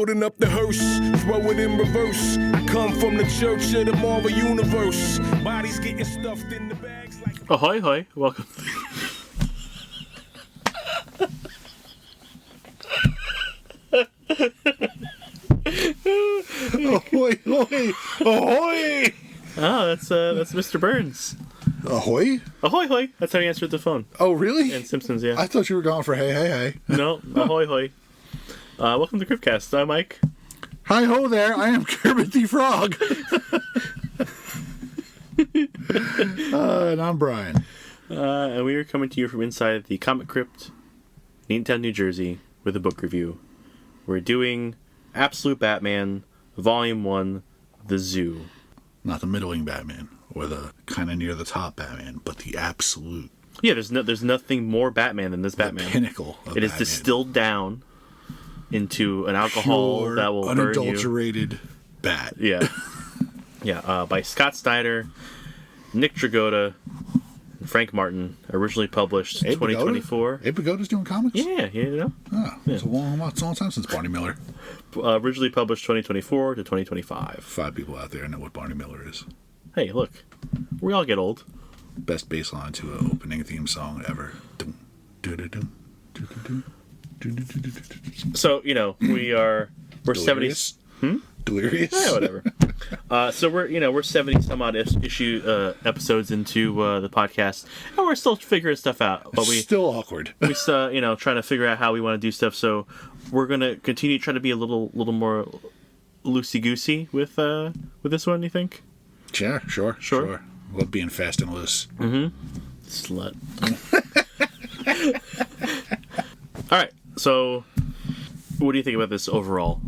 loading up the hearse, throw it in reverse. I come from the church of the Marvel Universe. Bodies getting stuffed in the bags like... Ahoy, hoy. Welcome. Ahoy, hoy, ahoy! Oh, that's Mr. Burns. Ahoy? Ahoy, hoy. That's how he answered the phone. Oh, really? In Simpsons, yeah. I thought you were going for hey, hey, hey. No, ahoy, hoy. Welcome to Cryptcast. I'm Mike. Hi ho there, I am Kermit the Frog. And I'm Brian. And we are coming to you from inside the Comic Crypt, Eatontown, New Jersey, with a book review. We're doing Absolute Batman, Volume 1, The Zoo. Not the middling Batman, or the kind of near the top Batman, but the absolute. Yeah, there's nothing more Batman than this Batman. The pinnacle of It is Batman. distilled down into an alcohol Pure, that will burn you. unadulterated bat. Yeah. Yeah, by Scott Snyder, Nick Dragotta, and Frank Martin, originally published 2024. Abe Vigoda's doing comics? Yeah, you know. Oh, it's a long time since Barney Miller. Originally published 2024 to 2025. 5 people out there know what Barney Miller is. Hey, look. We all get old. Best bass line to an opening theme song ever. So, we're Delirious? 70s. Delirious? Yeah, whatever. So we're 70 some odd episodes into the podcast, and we're still figuring stuff out. But we still awkward. we still trying to figure out how we want to do stuff. So we're gonna continue to try to be a little more loosey goosey with this one. You think? Sure. Love being fast and loose. Slut. All right. So, what do you think about this overall?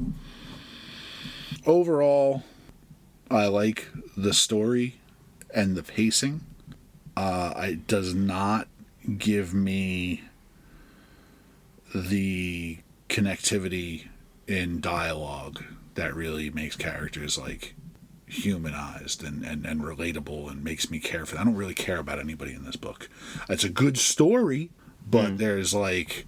Overall, I like the story and the pacing. It does not give me the connectivity in dialogue that really makes characters like humanized and relatable and makes me care for them. I don't really care about anybody in this book. It's a good story, but there's like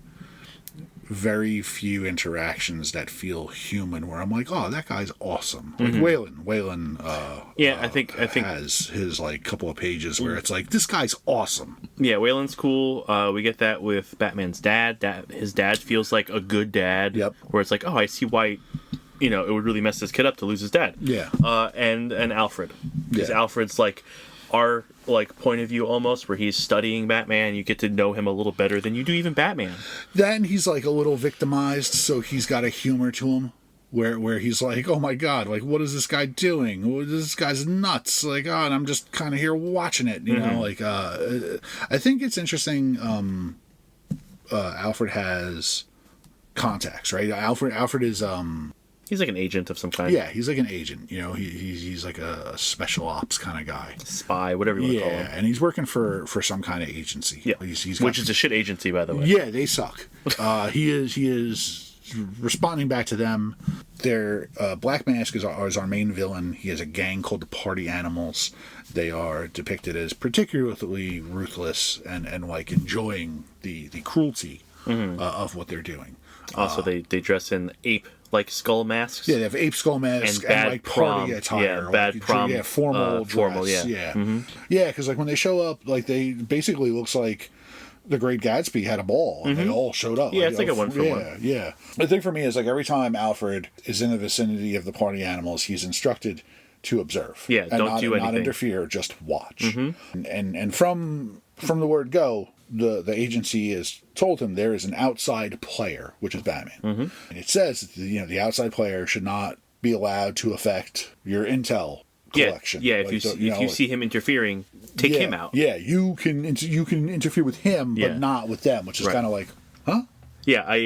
very few interactions that feel human where I'm like, oh, that guy's awesome. Like Waylon I think has his like couple of pages where it's like, this guy's awesome. Yeah, Waylon's cool. We get that with Batman's dad. His dad feels like a good dad. Yep. Where it's like, oh, I see why it would really mess this kid up to lose his dad. Yeah. And Alfred. Because Yeah. Alfred's like our point of view almost, where he's studying Batman. You get to know him a little better than you do even Batman. Then he's like a little victimized, so he's got a humor to him where he's like, oh my god, like what is this guy doing? This guy's nuts. Like, oh, and I'm just kind of here watching it, you know. Like, I think it's interesting. Alfred has contacts, right? Alfred is He's like an agent of some kind. Yeah, he's like an agent. He's like a special ops kind of guy, Spy, whatever you want to call him. and he's working for some kind of agency. Yeah, he's which is a shit agency, by the way. Yeah, they suck. He is responding back to them. Their Black Mask is our main villain. He has a gang called the Party Animals. They are depicted as particularly ruthless and like enjoying the cruelty of what they're doing. Also, they dress in ape-like skull masks. Yeah, they have ape skull masks and like party attire. Yeah, bad prom. Yeah, formal dress. Formal, yeah. Yeah, yeah, because like when they show up, like they basically looks like The Great Gatsby had a ball and they all showed up. Yeah, it's like a one-for-one. Yeah. The thing for me is like every time Alfred is in the vicinity of the Party Animals, he's instructed to observe. Yeah, and don't do anything. Not interfere, just watch. And from the word go, the agency has told him there is an outside player, which is Batman. And it says that the outside player should not be allowed to affect your intel collection. Yeah, if you see him interfering, take him out. Yeah, you can interfere with him, but not with them, which is kind of like, huh? Yeah, I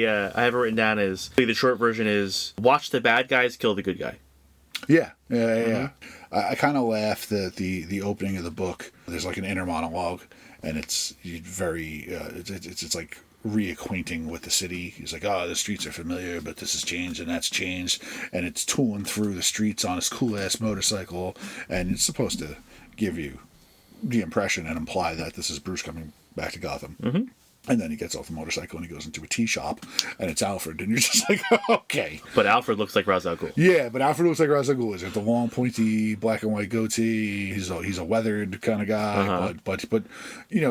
have it written down as the short version is watch the bad guys kill the good guy. Yeah. I kind of laughed at the opening of the book. There's like an inner monologue, and it's very it's like reacquainting with the city. He's like, oh, the streets are familiar, but this has changed and that's changed, and it's tooling through the streets on his cool ass motorcycle, and it's supposed to give you the impression and imply that this is Bruce coming back to Gotham. And then he gets off the motorcycle and he goes into a tea shop, and it's Alfred, and you're just like, okay. But Alfred looks like Ra's al Ghul. Yeah, but Alfred looks like Ra's al Ghul. He's got the long, pointy, black and white goatee. He's a weathered kind of guy, but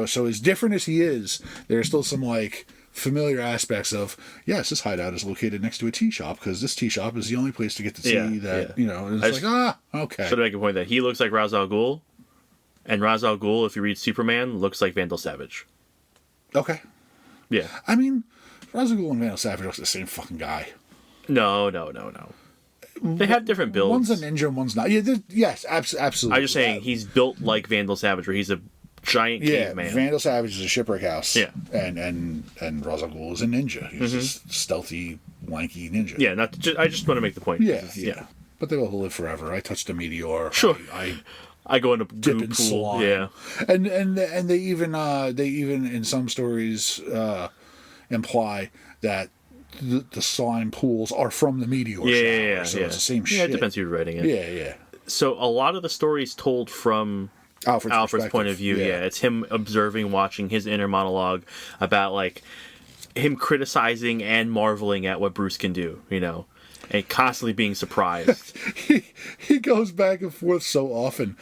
so as different as he is, there's still some like familiar aspects of, yes, this hideout is located next to a tea shop because this tea shop is the only place to get the tea and it's okay. So to make a point that he looks like Ra's al Ghul, and Ra's al Ghul, if you read Superman, looks like Vandal Savage. Okay. Yeah. I mean, Ra's al Ghul and Vandal Savage are the same fucking guy. No. They have different builds. One's a ninja and one's not. Yeah, yes, absolutely. I'm just saying he's built like Vandal Savage, where he's a giant caveman. Yeah, Vandal Savage is a shipwreck house. Yeah. And Ra's al Ghul is a ninja. He's a stealthy, lanky ninja. Yeah, I just want to make the point. Yeah. But they will live forever. I touched a meteor. Sure. I go into dip goo in pool. slime. Yeah. And they even in some stories imply that the slime pools are from the meteor shower. Yeah. So it's the same shit. Yeah, it depends who's writing it. Yeah. So a lot of the stories told from Alfred's point of view. Yeah, it's him observing, watching his inner monologue about like him criticizing and marveling at what Bruce can do, and constantly being surprised. He goes back and forth so often.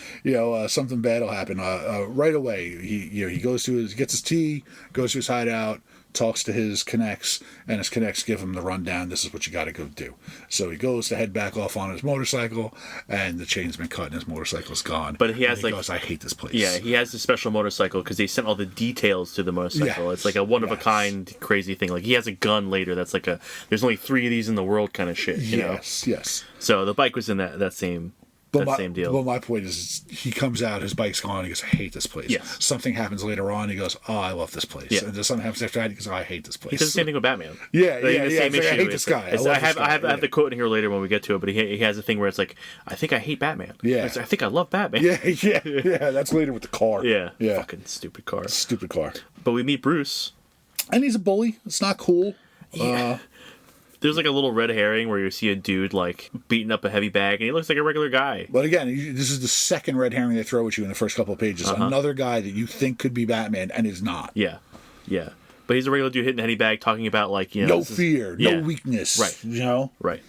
Something bad will happen right away. He gets his tea, goes to his hideout, talks to his connects, and his connects give him the rundown. This is what you got to go do. So he goes to head back off on his motorcycle, and the chain's been cut and his motorcycle's gone. But he goes, I hate this place. Yeah, he has a special motorcycle because they sent all the details to the motorcycle. Yes. It's like a one-of-a-kind crazy thing. Like he has a gun later that's like there's only 3 of these in the world kind of shit. Yes. So the bike was in that same deal. But my point is, he comes out, his bike's gone, he goes, I hate this place. Yes. Something happens later on, he goes, oh, I love this place. Yeah. And then something happens after that, he goes, oh, I hate this place. He does the same thing with Batman. Yeah. Same Like, I issue. hate this guy. I have the quote in here later when we get to it, but he has a thing where it's like, I think I hate Batman. Yeah. I think I love Batman. Yeah. That's later with the car. Yeah. Fucking stupid car. Stupid car. But we meet Bruce. And he's a bully. It's not cool. Yeah. There's like a little red herring where you see a dude like beating up a heavy bag, and he looks like a regular guy. But again, this is the second red herring they throw at you in the first couple of pages. Another guy that you think could be Batman and is not. Yeah. But he's a regular dude hitting a heavy bag, talking about like no fear, no weakness, right? Right.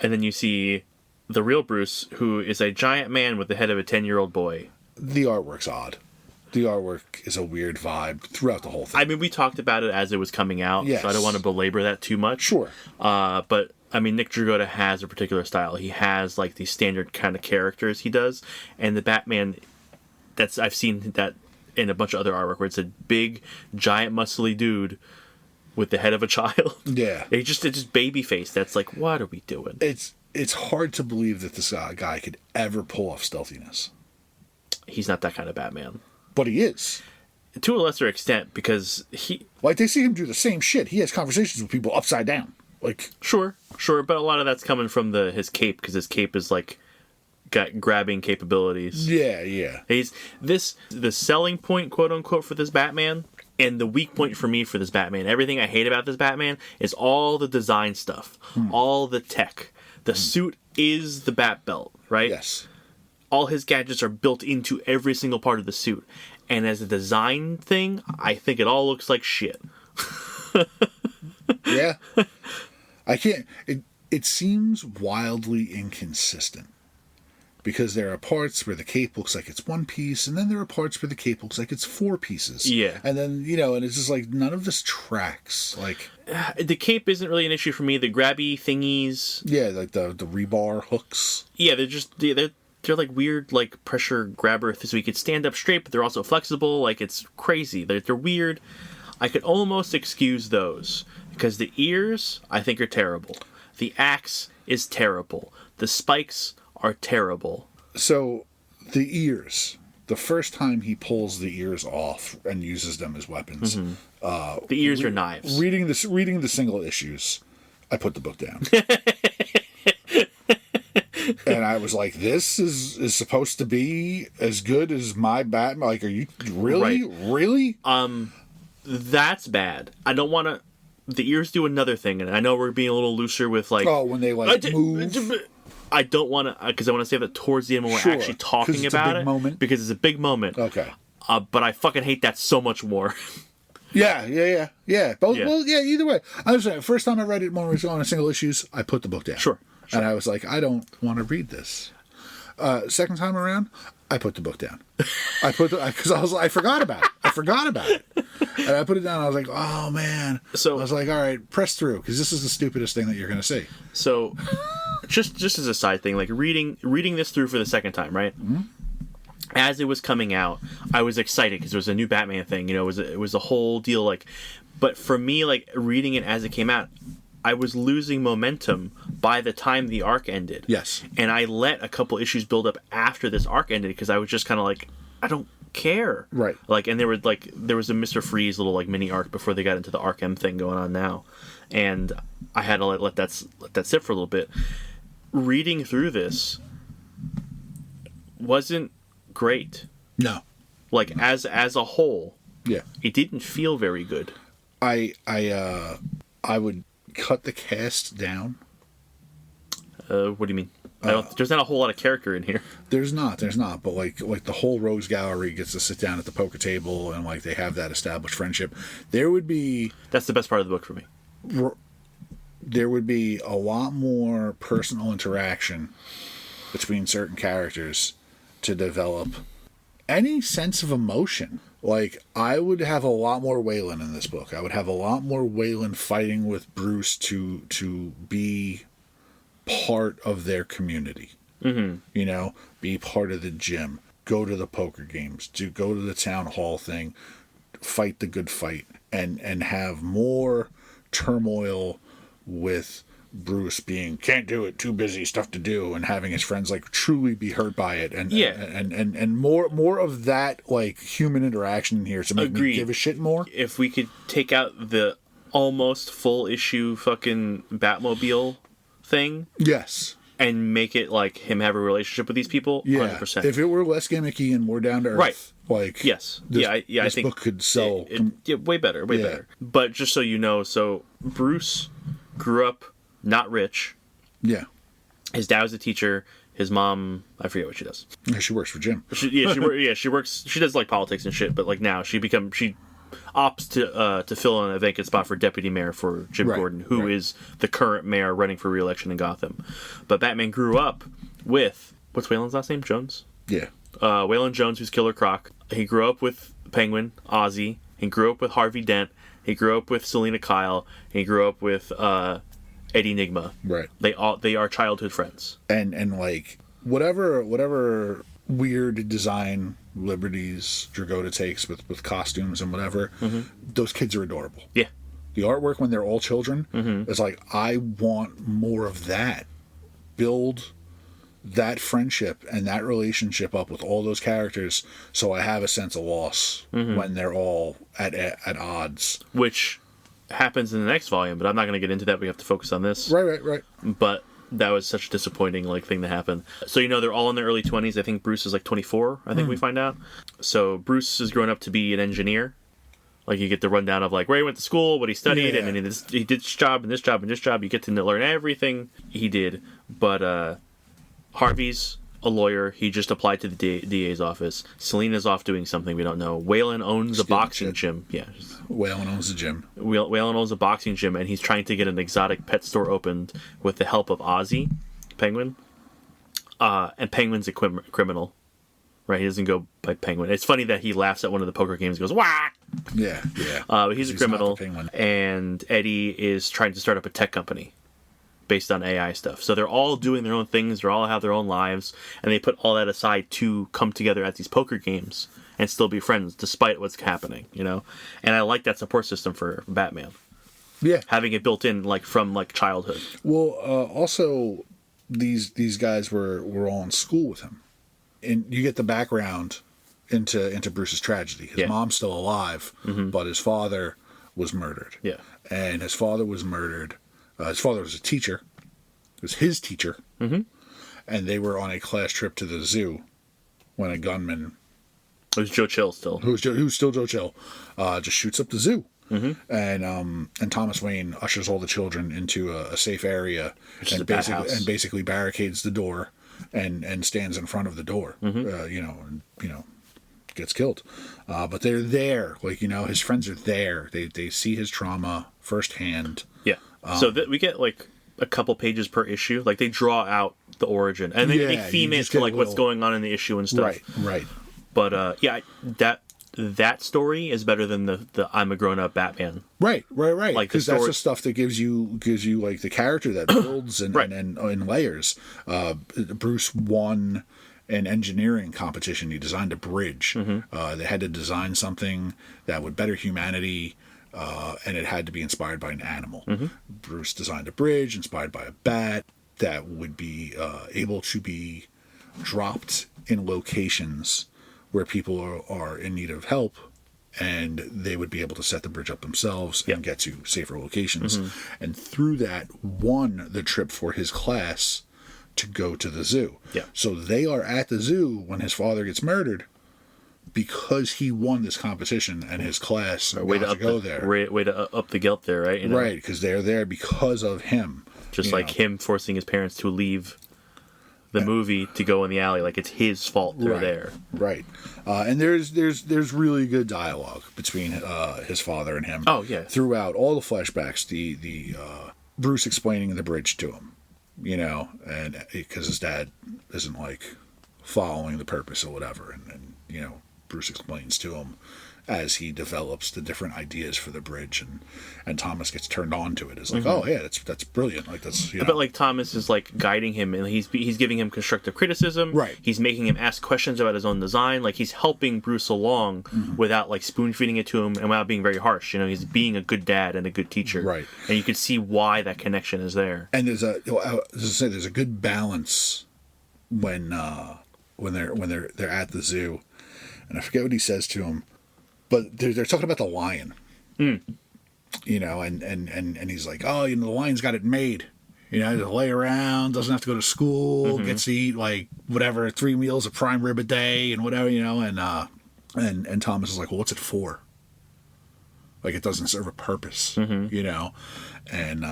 And then you see the real Bruce, who is a giant man with the head of a 10-year-old boy. The artwork's odd. The artwork is a weird vibe throughout the whole thing. I mean, we talked about it as it was coming out, yes. So I don't want to belabor that too much. Sure. But, I mean, Nick Dragotta has a particular style. He has, like, these standard kind of characters he does. And the Batman, I've seen that in a bunch of other artwork, where it's a big, giant, muscly dude with the head of a child. Yeah. It's just baby face. That's like, what are we doing? It's hard to believe that this guy could ever pull off stealthiness. He's not that kind of Batman. But he is. To a lesser extent, because they see him do the same shit. He has conversations with people upside down. Like, Sure, but a lot of that's coming from his cape, because his cape is, like, got grabbing capabilities. Yeah. The selling point, quote-unquote, for this Batman, and the weak point for me for this Batman, everything I hate about this Batman, is all the design stuff, all the tech. The suit is the bat belt, right? Yes. All his gadgets are built into every single part of the suit. And as a design thing, I think it all looks like shit. Yeah. I can't... It seems wildly inconsistent. Because there are parts where the cape looks like it's one piece, and then there are parts where the cape looks like it's 4 pieces. Yeah. And then, and it's just like, none of this tracks. Like... The cape isn't really an issue for me. The grabby thingies... Yeah, like the rebar hooks. Yeah, they're like weird, like, pressure grabber, so you could stand up straight, but they're also flexible. Like, it's crazy. They're weird. I could almost excuse those, because the ears, I think, are terrible. The axe is terrible. The spikes are terrible. So, the ears. The first time he pulls the ears off and uses them as weapons. The ears are knives. Reading the single issues, I put the book down. And I was like, this is supposed to be as good as my Batman? Like, are you really? Right. Really? That's bad. I don't want to... The ears do another thing, and I know we're being a little looser with, like... Oh, when they, like, move? I don't want to... Because I want to save that towards the end when we're actually talking about it. Moment. Because it's a big moment. Okay. But I fucking hate that so much more. Yeah. Both. Yeah. Well, yeah. Either way, I was saying, first time I read it when we was on a single issues, I put the book down. Sure. And I was like, I don't want to read this. Second time around, I put the book down. Because I forgot about it. And I put it down. And I was like, oh man. So I was like, all right, press through, because this is the stupidest thing that you're going to see. So, just as a side thing, like reading this through for the second time, right? Mm-hmm. As it was coming out, I was excited because it was a new Batman thing. You know, it was a whole deal. Like, but for me, like reading it as it came out, I was losing momentum by the time the arc ended. Yes. And I let a couple issues build up after this arc ended because I was just kind of like, I don't care. Right. Like, and there was a Mr. Freeze little like mini arc before they got into the Arc M thing going on now, and I had to let that sit for a little bit. Reading through this wasn't great. No. Like as a whole, Yeah. it didn't feel very good. I would cut the cast down. What do you mean? There's not a whole lot of character in here. There's not, but like the whole Rose Gallery gets to sit down at the poker table and like they have that established friendship. That's the best part of the book for me. There would be a lot more personal interaction between certain characters to develop any sense of emotion. Like, I would have a lot more Waylon in this book. I would have a lot more Waylon fighting with Bruce to be part of their community. Mm-hmm. You know, be part of the gym, go to the poker games, go to the town hall thing, fight the good fight, and have more turmoil with Bruce being can't do it, too busy, stuff to do, and having his friends like truly be hurt by it, and more of that like human interaction in here to make me give a shit more. If we could take out the almost full issue fucking Batmobile thing, yes, and make it like him have a relationship with these people, 100%. If it were less gimmicky and more down to earth, right? Like yes, this, I this think book could sell way better. But just so you know, so Bruce grew up not rich. Yeah. His dad was a teacher. His mom, I forget what she does. Yeah, she works for Jim. She works. She does like politics and shit. But like now, she opts to fill in a vacant spot for deputy mayor for Jim Gordon, who is the current mayor running for re-election in Gotham. But Batman grew up with what's Waylon's last name? Jones. Yeah. Waylon Jones, who's Killer Croc. He grew up with Penguin, Ozzy. He grew up with Harvey Dent. He grew up with Selena Kyle. He grew up with Eddie Nigma. Right. They are childhood friends. And like whatever weird design liberties Dragotta takes with costumes and whatever, those kids are adorable. Yeah. The artwork when they're all children is like, I want more of that. Build that friendship and that relationship up with all those characters so I have a sense of loss when they're all at odds. Which happens in the next volume, but I'm not going to get into that. We have to focus on this. Right. But that was such a disappointing thing to happen. So, they're all in their early 20s. I think Bruce is like 24, I think we find out. So Bruce is growing up to be an engineer. Like, you get the rundown of like where he went to school, what he studied, and then he did this job and this job and this job. You get to learn everything he did. But Harvey's a lawyer. He just applied to the DA's office. Selena's off doing something we don't know. Waylon owns a boxing gym. Yeah. Waylon owns a gym. Waylon owns a boxing gym, and he's trying to get an exotic pet store opened with the help of Ozzy, Penguin. And Penguin's a criminal. Right? He doesn't go by Penguin. It's funny that he laughs at one of the poker games and goes, wah! Yeah. But he's a criminal. And Eddie is trying to start up a tech company based on AI stuff. So they're all doing their own things. They all have their own lives. And they put all that aside to come together at these poker games and still be friends despite what's happening, And I like that support system for Batman. Yeah. Having it built in from childhood. Well, also, these guys were all in school with him. And you get the background into Bruce's tragedy. His mom's still alive, but his father was murdered. Yeah. And his father was murdered. His father was a teacher. It was his teacher. Mm-hmm. And they were on a class trip to the zoo when a gunman... It was Joe Chill still. Who's still Joe Chill. Just shoots up the zoo. Mm-hmm. And Thomas Wayne ushers all the children into a safe area and basically barricades the door and stands in front of the door. Mm-hmm. gets killed. But they're there, like, you know, his friends are there. They see his trauma firsthand. Yeah. So we get like a couple pages per issue. Like they draw out the origin and they theme it to like what's going on in the issue and stuff. Right. But that story is better than the I'm a grown up Batman. Right. Like because that's the stuff that gives you like the character that builds and in layers. Bruce won an engineering competition. He designed a bridge. They had to design something that would better humanity, and it had to be inspired by an animal. Bruce designed a bridge inspired by a bat that would be able to be dropped in locations where people are in need of help, and they would be able to set the bridge up themselves and get to safer locations. And through that, won the trip for his class to go to the zoo. Yeah. So they are at the zoo when his father gets murdered because he won this competition and his class way to go there. Way to up the guilt there, right? You know? Right, because they're there because of him. Just like him forcing his parents to leave the movie to go in the alley, like it's his fault they're there. Right. And there's really good dialogue between his father and him. Oh yeah. Throughout all the flashbacks, the Bruce explaining the bridge to him, you know, and because his dad isn't like following the purpose or whatever, and you know, Bruce explains to him as he develops the different ideas for the bridge, and Thomas gets turned on to it. It's like, oh yeah, that's brilliant. Like that's, you know. But like Thomas is like guiding him, and he's giving him constructive criticism. Right. He's making him ask questions about his own design. Like he's helping Bruce along without like spoon feeding it to him and without being very harsh. You know, he's being a good dad and a good teacher. Right. And you can see why that connection is there. And there's a good balance when they're at the zoo, and I forget what he says to him. But they're talking about the lion, you know, and he's like, oh, you know, the lion's got it made, you know, to lay around, doesn't have to go to school, gets to eat like whatever 3 meals of prime rib a day and whatever, you know, and Thomas is like, well, what's it for? Like it doesn't serve a purpose, you know, and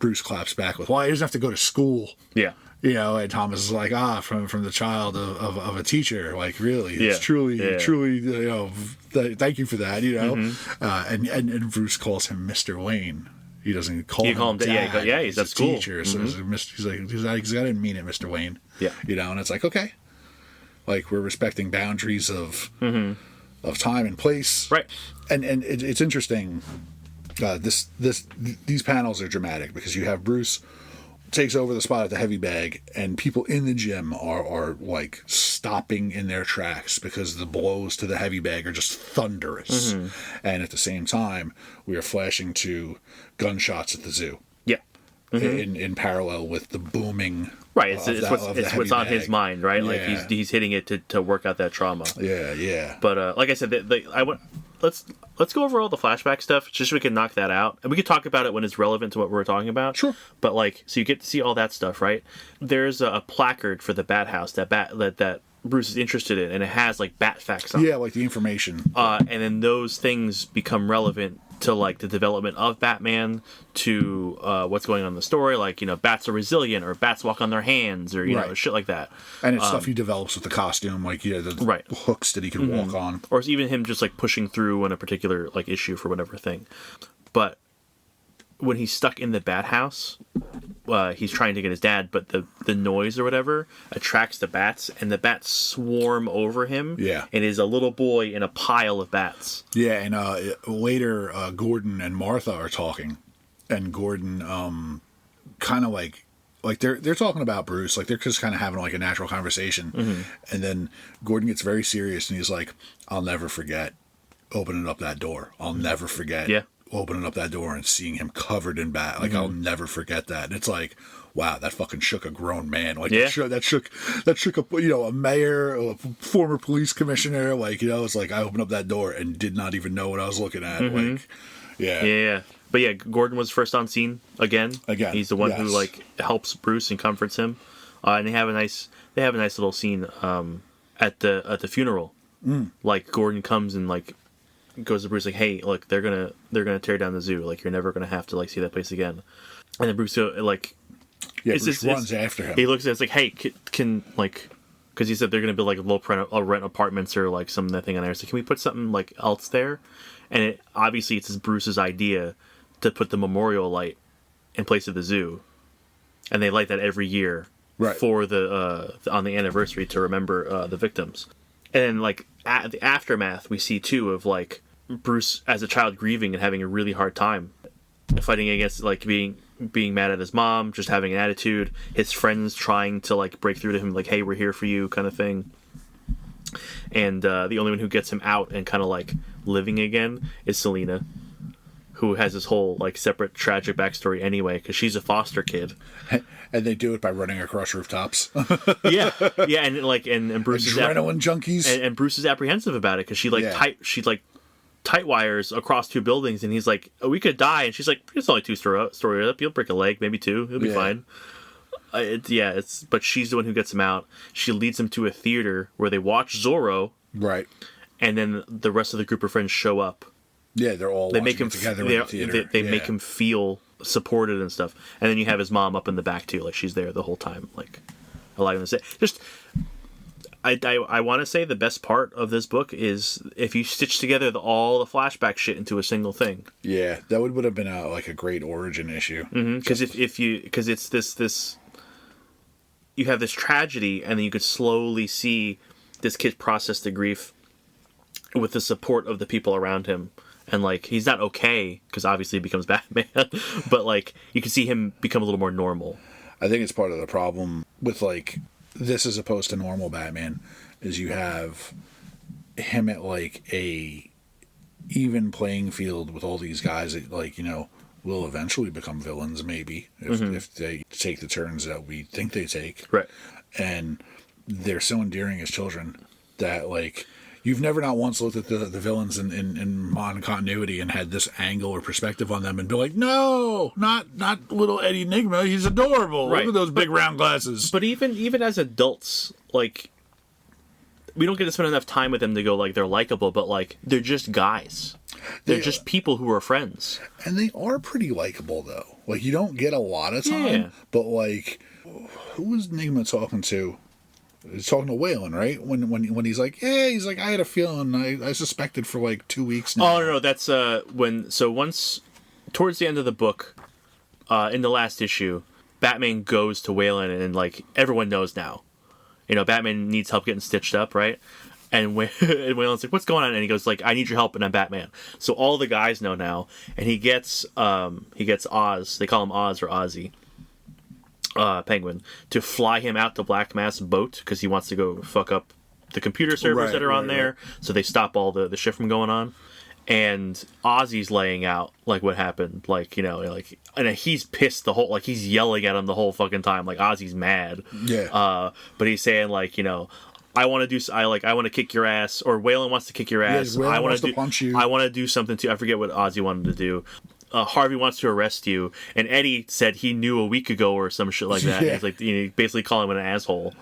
Bruce claps back with, well, he doesn't have to go to school. Yeah. You know, and Thomas is like, from the child of a teacher, like really, it's truly, you know, thank you for that, you know, and Bruce calls him Mr. Wayne. He doesn't call him Dad. He's at school. Teacher, so he's like, I didn't mean it, Mr. Wayne. Yeah, you know, and it's like, okay, like we're respecting boundaries of time and place, right? And it's interesting. These panels are dramatic because you have Bruce takes over the spot at the heavy bag, and people in the gym are like stopping in their tracks because the blows to the heavy bag are just thunderous. And at the same time, we are flashing to gunshots at the zoo. Yeah. In parallel with the booming. Right, it's what's on his mind, right? Like he's hitting it to work out that trauma. Yeah. But like I said, let's go over all the flashback stuff just so we can knock that out, and we can talk about it when it's relevant to what we're talking about. Sure. But like, so you get to see all that stuff, right? There's a placard for the Bat House that Bruce is interested in, and it has like bat facts on it. Yeah, like the information. And then those things become relevant to like the development of Batman, to what's going on in the story, like, you know, bats are resilient, or bats walk on their hands, or you know, shit like that. And it's stuff he develops with the costume, like the hooks that he can walk on, or even him just like pushing through on a particular like issue for whatever thing. But when he's stuck in the Bat House, he's trying to get his dad, but the noise or whatever attracts the bats, and the bats swarm over him. Yeah, and is a little boy in a pile of bats. Yeah, and later Gordon and Martha are talking, and Gordon kind of like they're talking about Bruce, like they're just kind of having like a natural conversation, and then Gordon gets very serious, and he's like, "I'll never forget opening up that door. I'll never forget." Yeah. Opening up that door and seeing him covered in bat, like I'll never forget that. And it's like, wow, that fucking shook a grown man. Like that shook a, you know, a mayor, a former police commissioner. Like, you know, it's like I opened up that door and did not even know what I was looking at. Like, yeah. But yeah, Gordon was first on scene again. He's the one who like helps Bruce and comforts him. And they have a nice little scene at the funeral. Like Gordon comes and like goes to Bruce like, hey, look, they're gonna tear down the zoo, like you're never gonna have to like see that place again. And then Bruce like Bruce runs after him. He looks at it, it's like, hey, can because he said they're going to build like rent apartments or like some thing on there. So can we put something like else there? And obviously it's Bruce's idea to put the memorial light in place of the zoo, and they light that every year for on the anniversary to remember the victims. And then like the aftermath we see too of like Bruce as a child grieving and having a really hard time fighting against like being mad at his mom, just having an attitude, his friends trying to like break through to him like, hey, we're here for you kind of thing. And the only one who gets him out and kind of like living again is Selena, who has this whole like separate tragic backstory anyway, because she's a foster kid. And they do it by running across rooftops. yeah, and like and Bruce adrenaline junkies. And Bruce is apprehensive about it because she tight wires across 2 buildings, and he's like, oh, we could die, and she's like, it's only 2 story up. You'll break a leg, maybe 2. It'll be fine. But she's the one who gets him out. She leads him to a theater where they watch Zorro. Right. And then the rest of the group of friends show up. Yeah, they're all they make him together in the theater. They make him feel supported and stuff. And then you have his mom up in the back too, like she's there the whole time, like allowing him to say. Just, I want to say the best part of this book is if you stitch together all the flashback shit into a single thing. Yeah, that would have been a great origin issue. Because because it's this you have this tragedy, and then you could slowly see this kid process the grief with the support of the people around him. And, like, he's not okay, because obviously he becomes Batman, but, like, you can see him become a little more normal. I think it's part of the problem with, like, this as opposed to normal Batman, is you have him at, like, a even playing field with all these guys that, like, you know, will eventually become villains, maybe, if they take the turns that we think they take. Right. And they're so endearing as children that, like, you've never not once looked at the villains in modern continuity and had this angle or perspective on them and be like, no, not little Eddie Nigma. He's adorable. Right. Look at those big round glasses. But even as adults, like, we don't get to spend enough time with them to go, like, they're likable, but, like, they're just guys. They're just people who are friends. And they are pretty likable, though. Like, you don't get a lot of time, but, like, who was Nigma talking to? He's talking to Waylon, right? When he's like, I had a feeling, I suspected for like 2 weeks now. Oh, no, that's once, towards the end of the book, in the last issue, Batman goes to Waylon, and like, everyone knows now. You know, Batman needs help getting stitched up, right? And Waylon's like, what's going on? And he goes like, I need your help, and I'm Batman. So all the guys know now, and he gets Oz, they call him Oz or Ozzy. Penguin, to fly him out to Black Mass boat because he wants to go fuck up the computer servers that are on there, so they stop all the shit from going on. And Ozzy's laying out like what happened, like, you know, like, and he's pissed he's yelling at him the whole fucking time, like Ozzy's mad. Yeah. But he's saying like, you know, I want to kick your ass, or Waylon wants to kick your ass. I want to punch you. I want to do something too. I forget what Ozzy wanted to do. Harvey wants to arrest you, and Eddie said he knew a week ago or some shit like that. Yeah. It's like, you know, basically calling him an asshole.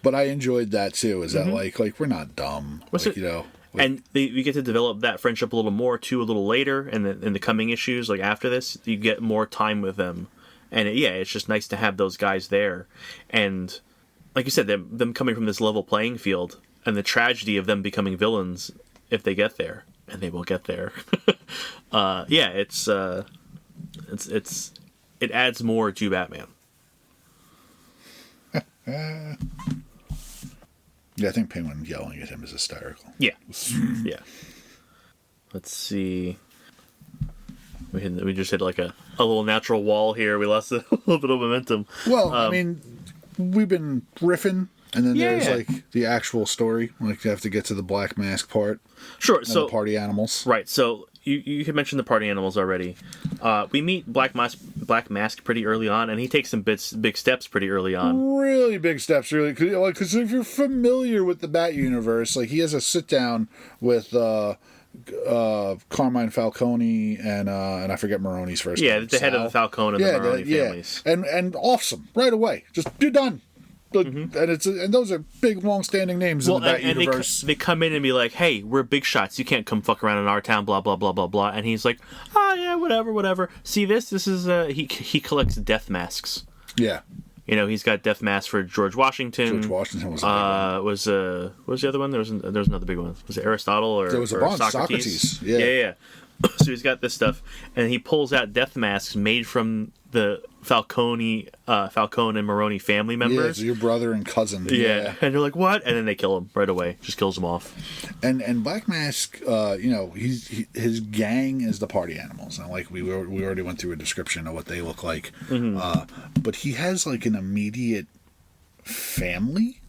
But I enjoyed that too. Is that like we're not dumb, like, you know? Like, and we get to develop that friendship a little more too, a little later, and in the coming issues, like after this, you get more time with them, and it's just nice to have those guys there, and like you said, them coming from this level playing field, and the tragedy of them becoming villains if they get there. And they will get there. It adds more to Batman. Yeah, I think Penguin yelling at him is hysterical. Yeah. Yeah. Let's see. We just hit like a little natural wall here. We lost a little bit of momentum. Well, I mean, we've been riffing. And then there's like the actual story. Like you have to get to the Black Mask part. Sure. So the party animals. Right. So you had mentioned the party animals already. We meet Black Mask pretty early on, and he takes some big steps pretty early on. Really big steps, really. Because if you're familiar with the Bat universe, like he has a sit down with Carmine Falcone and I forget Maroni's first name. Yeah, the head of the Falcone and the Maroni families. And awesome right away. Just you're done. And those are big, long-standing names in the Bat universe. They come in and be like, "Hey, we're big shots. You can't come fuck around in our town." Blah blah blah blah blah. And he's like, "Oh yeah, whatever. See this? This is he collects death masks." Yeah. You know, he's got death masks for George Washington. George Washington was a big one. What was the other one? There was another big one. Was it Aristotle or There was a or bunch. Socrates? Yeah. Yeah. So he's got this stuff, and he pulls out death masks made from the Falcone and Moroni family members. Yeah, it's your brother and cousin. Yeah. And they're like, what? And then they kill him right away. Just kills him off. And Black Mask, his gang is the party animals. And like we already went through a description of what they look like. But he has like an immediate family,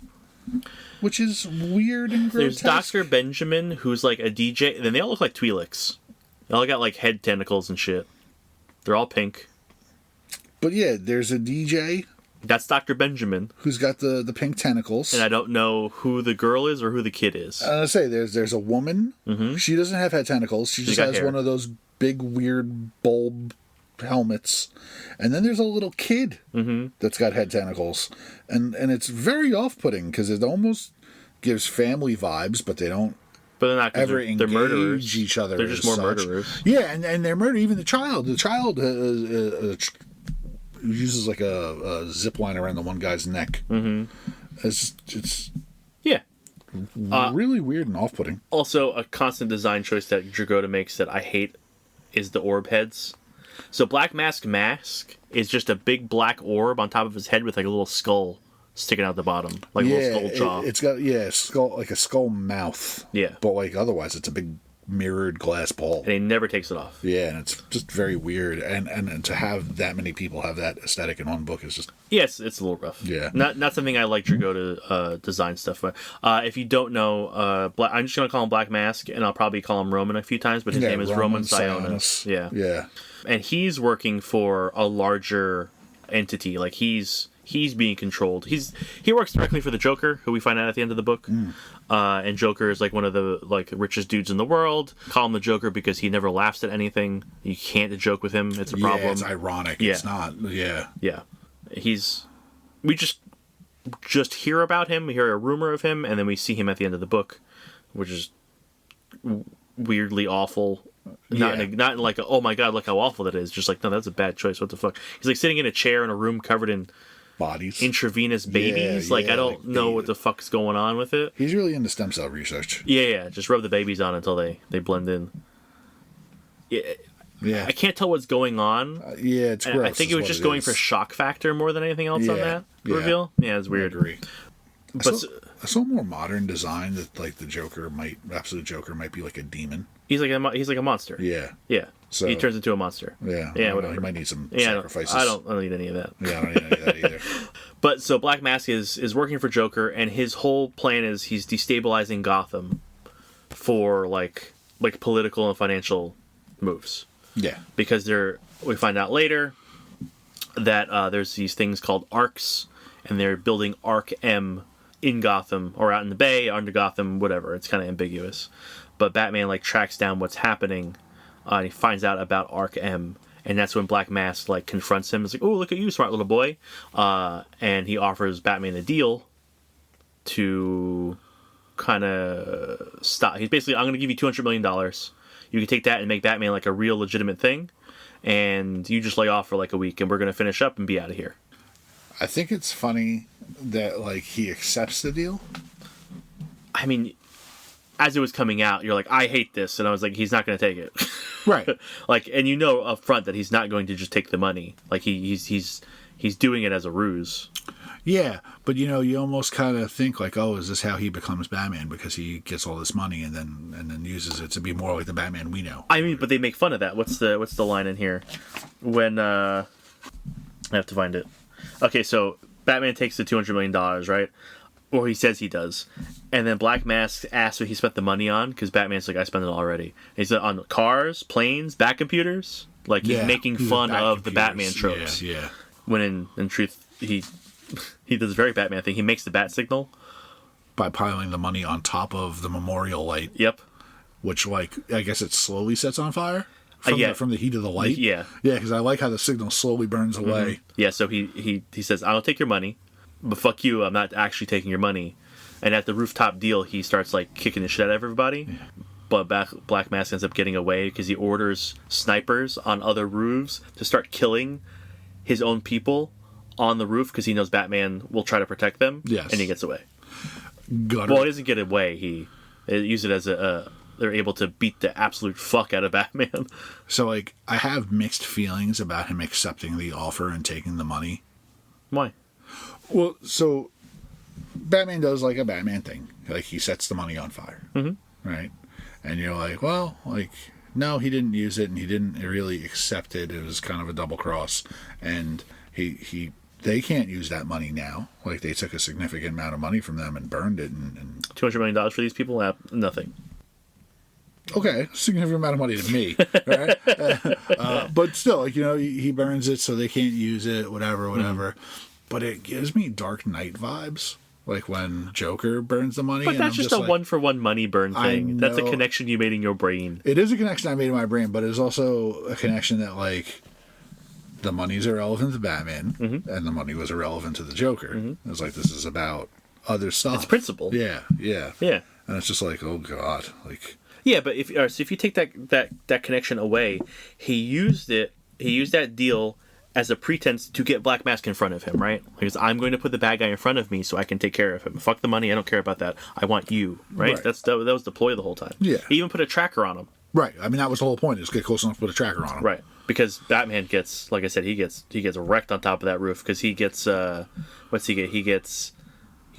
which is weird and grotesque. There's Dr. Benjamin, who's like a DJ. Then they all look like Twi'leks. They all got like head tentacles and shit. They're all pink. But yeah, there's a DJ. That's Dr. Benjamin. Who's got the pink tentacles. And I don't know who the girl is or who the kid is. I say there's a woman. She doesn't have head tentacles. She just has hair. one of those big weird bulb helmets. And then there's a little kid that's got head tentacles. And it's very off-putting because it almost gives family vibes, but they don't they're not ever they're engage murderers. each other. They're just more such. murderers. Yeah, and they're murder. Even the child. The child uses like a zip line around the one guy's neck. It's really weird and off-putting. Also, a constant design choice that Dragotta makes that I hate is the orb heads. So Black mask is just a big black orb on top of his head with like a little skull sticking out the bottom, like a little skull jaw. It's got skull, like a skull mouth. Yeah, but like otherwise, it's a big mirrored glass ball. And he never takes it off. Yeah, and it's just very weird. And to have that many people have that aesthetic in one book is just it's a little rough. Yeah, not something I like Dragotta design stuff. But if you don't know, I'm just gonna call him Black Mask, and I'll probably call him Roman a few times. But his name is Roman Sionis. Yeah. And he's working for a larger entity. Like he's being controlled. He works directly for the Joker, who we find out at the end of the book. And Joker is like one of the like richest dudes in the world. Call him the Joker because he never laughs at anything. You can't joke with him. It's a problem. Yeah, it's ironic. Yeah. It's not. Yeah. Yeah. We just hear about him. We hear a rumor of him, and then we see him at the end of the book, which is weirdly awful. Not in like oh my god, look how awful that is. Just like, no, that's a bad choice. What the fuck? He's like sitting in a chair in a room covered in bodies, intravenous babies. I don't know what the fuck's going on with it. He's really into stem cell research. Yeah. Just rub the babies on until they blend in. Yeah. I can't tell what's going on. It's gross. I think it was just going for shock factor more than anything else on that reveal. Yeah, it's weird. I agree. But I saw a more modern design that like the absolute Joker might be like a demon. He's like a monster. Yeah. So he turns into a monster. Yeah. Whatever. He might need some sacrifices. I don't need any of that. Yeah, I don't need any of that either. But so Black Mask is working for Joker, and his whole plan is he's destabilizing Gotham for like political and financial moves. Yeah. Because we find out later that there's these things called arcs, and they're building Arc M in Gotham or out in the Bay, under Gotham, whatever. It's kind of ambiguous. But Batman like tracks down what's happening, and he finds out about Arc M, and that's when Black Mask like confronts him. It's like, oh, look at you, smart little boy, and he offers Batman a deal to kind of stop. He's basically, I'm going to give you $200 million. You can take that and make Batman like a real legitimate thing, and you just lay off for like a week, and we're going to finish up and be out of here. I think it's funny that like he accepts the deal. I mean, as it was coming out, you're like, I hate this, and I was like, he's not going to take it, right? Like, and you know up front that he's not going to just take the money. Like he's doing it as a ruse. Yeah, but you almost kind of think like, oh, is this how he becomes Batman? Because he gets all this money and then uses it to be more like the Batman we know. I mean, but they make fun of that. What's the line in here? When I have to find it. Okay, so Batman takes the $200 million, right? Or he says he does. And then Black Mask asks what he spent the money on, because Batman's like, I spent it already. He's on cars, planes, bat computers. Like, he's making fun of the Batman tropes. Yeah. When in truth, he does a very Batman thing. He makes the bat signal. By piling the money on top of the memorial light. Yep. Which, like, I guess it slowly sets on fire? From the heat of the light? Yeah. Yeah, because I like how the signal slowly burns away. Yeah, so he says, I'll take your money, but fuck you, I'm not actually taking your money. And at the rooftop deal, he starts, like, kicking the shit out of everybody. Yeah. But Black Mask ends up getting away because he orders snipers on other roofs to start killing his own people on the roof because he knows Batman will try to protect them. Yes. And he gets away. Gutter. Well, he doesn't get away. He use it as they're able to beat the absolute fuck out of Batman. So, like, I have mixed feelings about him accepting the offer and taking the money. Why? Well, so Batman does like a Batman thing. Like, he sets the money on fire. Mm-hmm. Right? And you're like, well, like, no, he didn't use it and he didn't really accept it. It was kind of a double cross. And they can't use that money now. Like, they took a significant amount of money from them and burned it. And $200 million for these people? Nothing. Okay, significant amount of money to me, right? But still, like, you know, he burns it so they can't use it, whatever. Mm-hmm. But it gives me Dark Knight vibes, like when Joker burns the money. But that's just a like, one-for-one money burn thing. That's a connection you made in your brain. It is a connection I made in my brain, but it's also a connection that, like, the money's irrelevant to Batman, mm-hmm. and the money was irrelevant to the Joker. Mm-hmm. It was like, this is about other stuff. It's principle. Yeah. And it's just like, oh god, like. Yeah, but if you take that connection away, he used that deal as a pretense to get Black Mask in front of him, right? Because I'm going to put the bad guy in front of me so I can take care of him. Fuck the money, I don't care about that. I want you, right? That was the ploy the whole time. Yeah. He even put a tracker on him. Right. I mean, that was the whole point, is get close enough to put a tracker on him. Right. Because Batman gets, like I said, he gets wrecked on top of that roof because he gets what's he get? He gets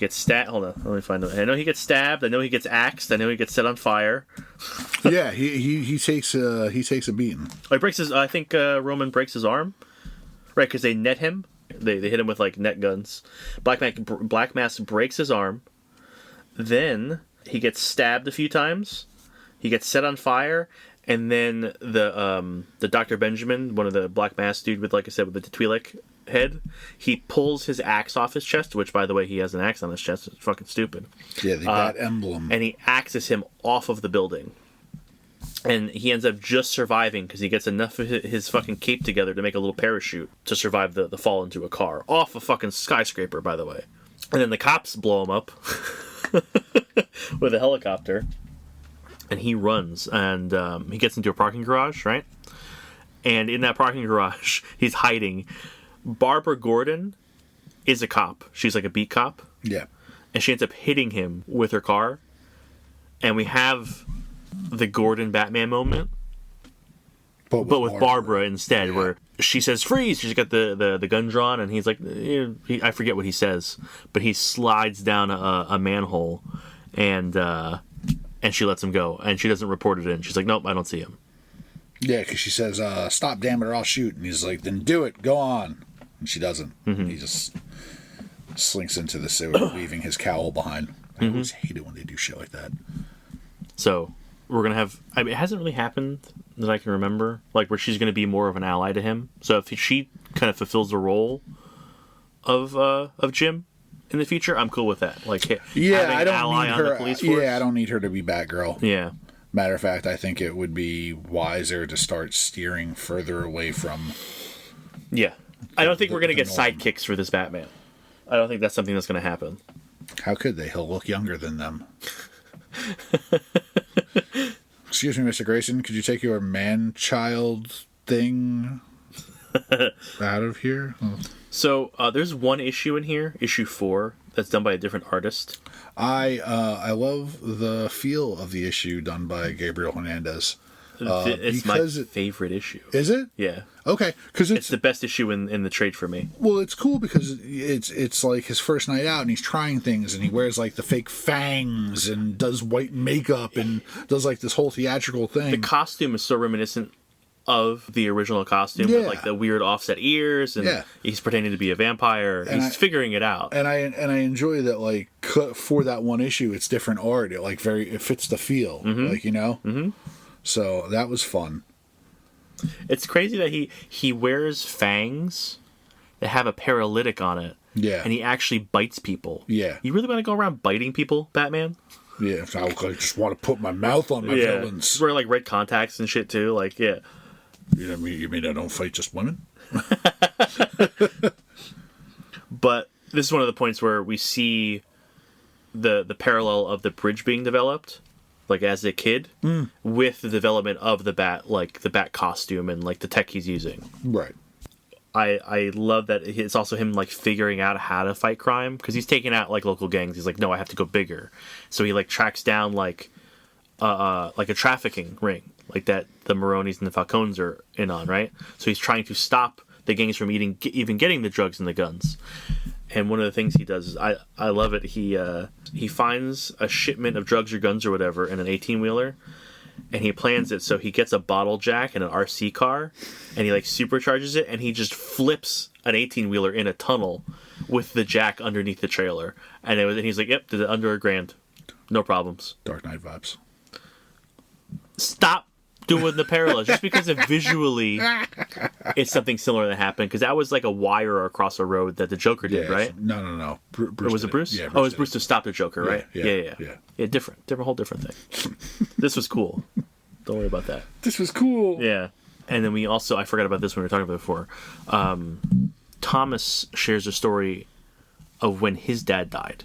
stabbed. Hold on, let me find it. I know he gets stabbed. I know he gets axed. I know he gets set on fire. Yeah, he takes a beating. He breaks his. I think Roman breaks his arm, right? Because they net him. They hit him with like net guns. Black Mask breaks his arm. Then he gets stabbed a few times. He gets set on fire, and then the Dr. Benjamin, one of the Black Mask dude with, like I said, with the Twi'lek head, he pulls his axe off his chest, which, by the way, he has an axe on his chest. It's fucking stupid. Yeah, that emblem. And he axes him off of the building. And he ends up just surviving because he gets enough of his fucking cape together to make a little parachute to survive the fall into a car. Off a fucking skyscraper, by the way. And then the cops blow him up with a helicopter. And he runs, and he gets into a parking garage, right? And in that parking garage, he's hiding. Barbara Gordon is a cop. She's like a beat cop. Yeah. And she ends up hitting him with her car. And we have the Gordon Batman moment. But with Barbara instead, yeah. Where she says, freeze! She's got the gun drawn, and he's like, I forget what he says. But he slides down a manhole, and she lets him go. And she doesn't report it in. She's like, nope, I don't see him. Yeah, because she says, stop, damn it, or I'll shoot. And he's like, then do it, go on. And she doesn't. Mm-hmm. He just slinks into the sewer, leaving his cowl behind. I always hate it when they do shit like that. So, we're going to have... I mean, it hasn't really happened that I can remember, like, where she's going to be more of an ally to him. So, if she kind of fulfills the role of Jim in the future, I'm cool with that. Like, having I don't an ally need on her, the police force. Yeah, I don't need her to be Batgirl. Yeah. Matter of fact, I think it would be wiser to start steering further away from... Yeah. I don't think we're going to get sidekicks for this Batman. I don't think that's something that's going to happen. How could they? He'll look younger than them. Excuse me, Mr. Grayson, could you take your man-child thing out of here? Oh. So, there's one issue in here, issue 4, that's done by a different artist. I love the feel of the issue done by Gabriel Hernandez. It's my favorite issue. Is it? Yeah. Okay, because it's the best issue in the trade for me. Well, it's cool because it's like his first night out, and he's trying things, and he wears like the fake fangs and does white makeup and does like this whole theatrical thing. The costume is so reminiscent of the original costume, with like the weird offset ears, and he's pretending to be a vampire. And he's figuring it out. And I enjoy that, like, for that one issue, it's different art. It fits the feel, like, you know. Mm-hmm. So that was fun. It's crazy that he wears fangs that have a paralytic on it. Yeah. And he actually bites people. Yeah. You really want to go around biting people, Batman? Yeah. I just want to put my mouth on my villains. He's wearing like red contacts and shit too. Like, yeah. You mean I don't fight just women? But this is one of the points where we see the parallel of the bridge being developed, like as a kid, with the development of the bat, like the bat costume and like the tech he's using. Right. I love that it's also him like figuring out how to fight crime, because he's taking out like local gangs. He's like, no, I have to go bigger. So he like tracks down like a trafficking ring, like that the Maronis and the Falcones are in on, right? So he's trying to stop the gangs from even getting the drugs and the guns. And one of the things he does is I love it. He finds a shipment of drugs or guns or whatever in an 18-wheeler. And he plans it so he gets a bottle jack and an RC car, and he like supercharges it, and he just flips an 18-wheeler in a tunnel with the jack underneath the trailer. And he's like, "Yep, did it under $1,000, no problems." Dark Knight vibes. Stop doing the parallels just because of visually it's something similar that happened, because that was like a wire across a road that the Joker did, right? No. Bruce was it Bruce? Yeah, Bruce it was Bruce to stop the Joker, right? Yeah. Yeah, different, whole different thing. This was cool. Don't worry about that. This was cool. Yeah. And then we also, I forgot about this when we were talking about it before. Thomas shares a story of when his dad died.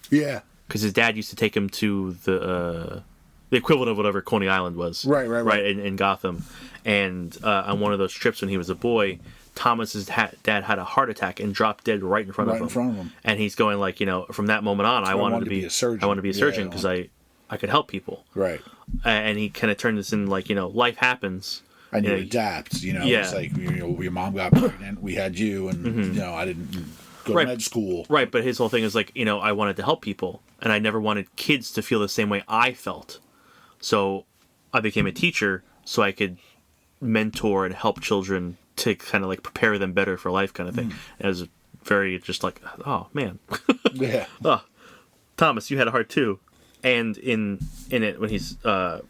Yeah. Because his dad used to take him to the equivalent of whatever Coney Island was. Right. In Gotham. And on one of those trips when he was a boy, Thomas's dad had a heart attack and dropped dead right in front of him. And he's going like, from that moment on, I wanted to be a surgeon. I wanted to be a surgeon because I could help people. Right. And he kind of turned this in like, life happens. And you adapt, Yeah. It's like, your mom got pregnant, we had you, and, I didn't go to med school. Right, but his whole thing is like, I wanted to help people, and I never wanted kids to feel the same way I felt. So I became a teacher so I could mentor and help children to kind of like prepare them better for life kind of thing. It was very just like, oh, man. Yeah. Oh, Thomas, you had a heart too. And in it, when he's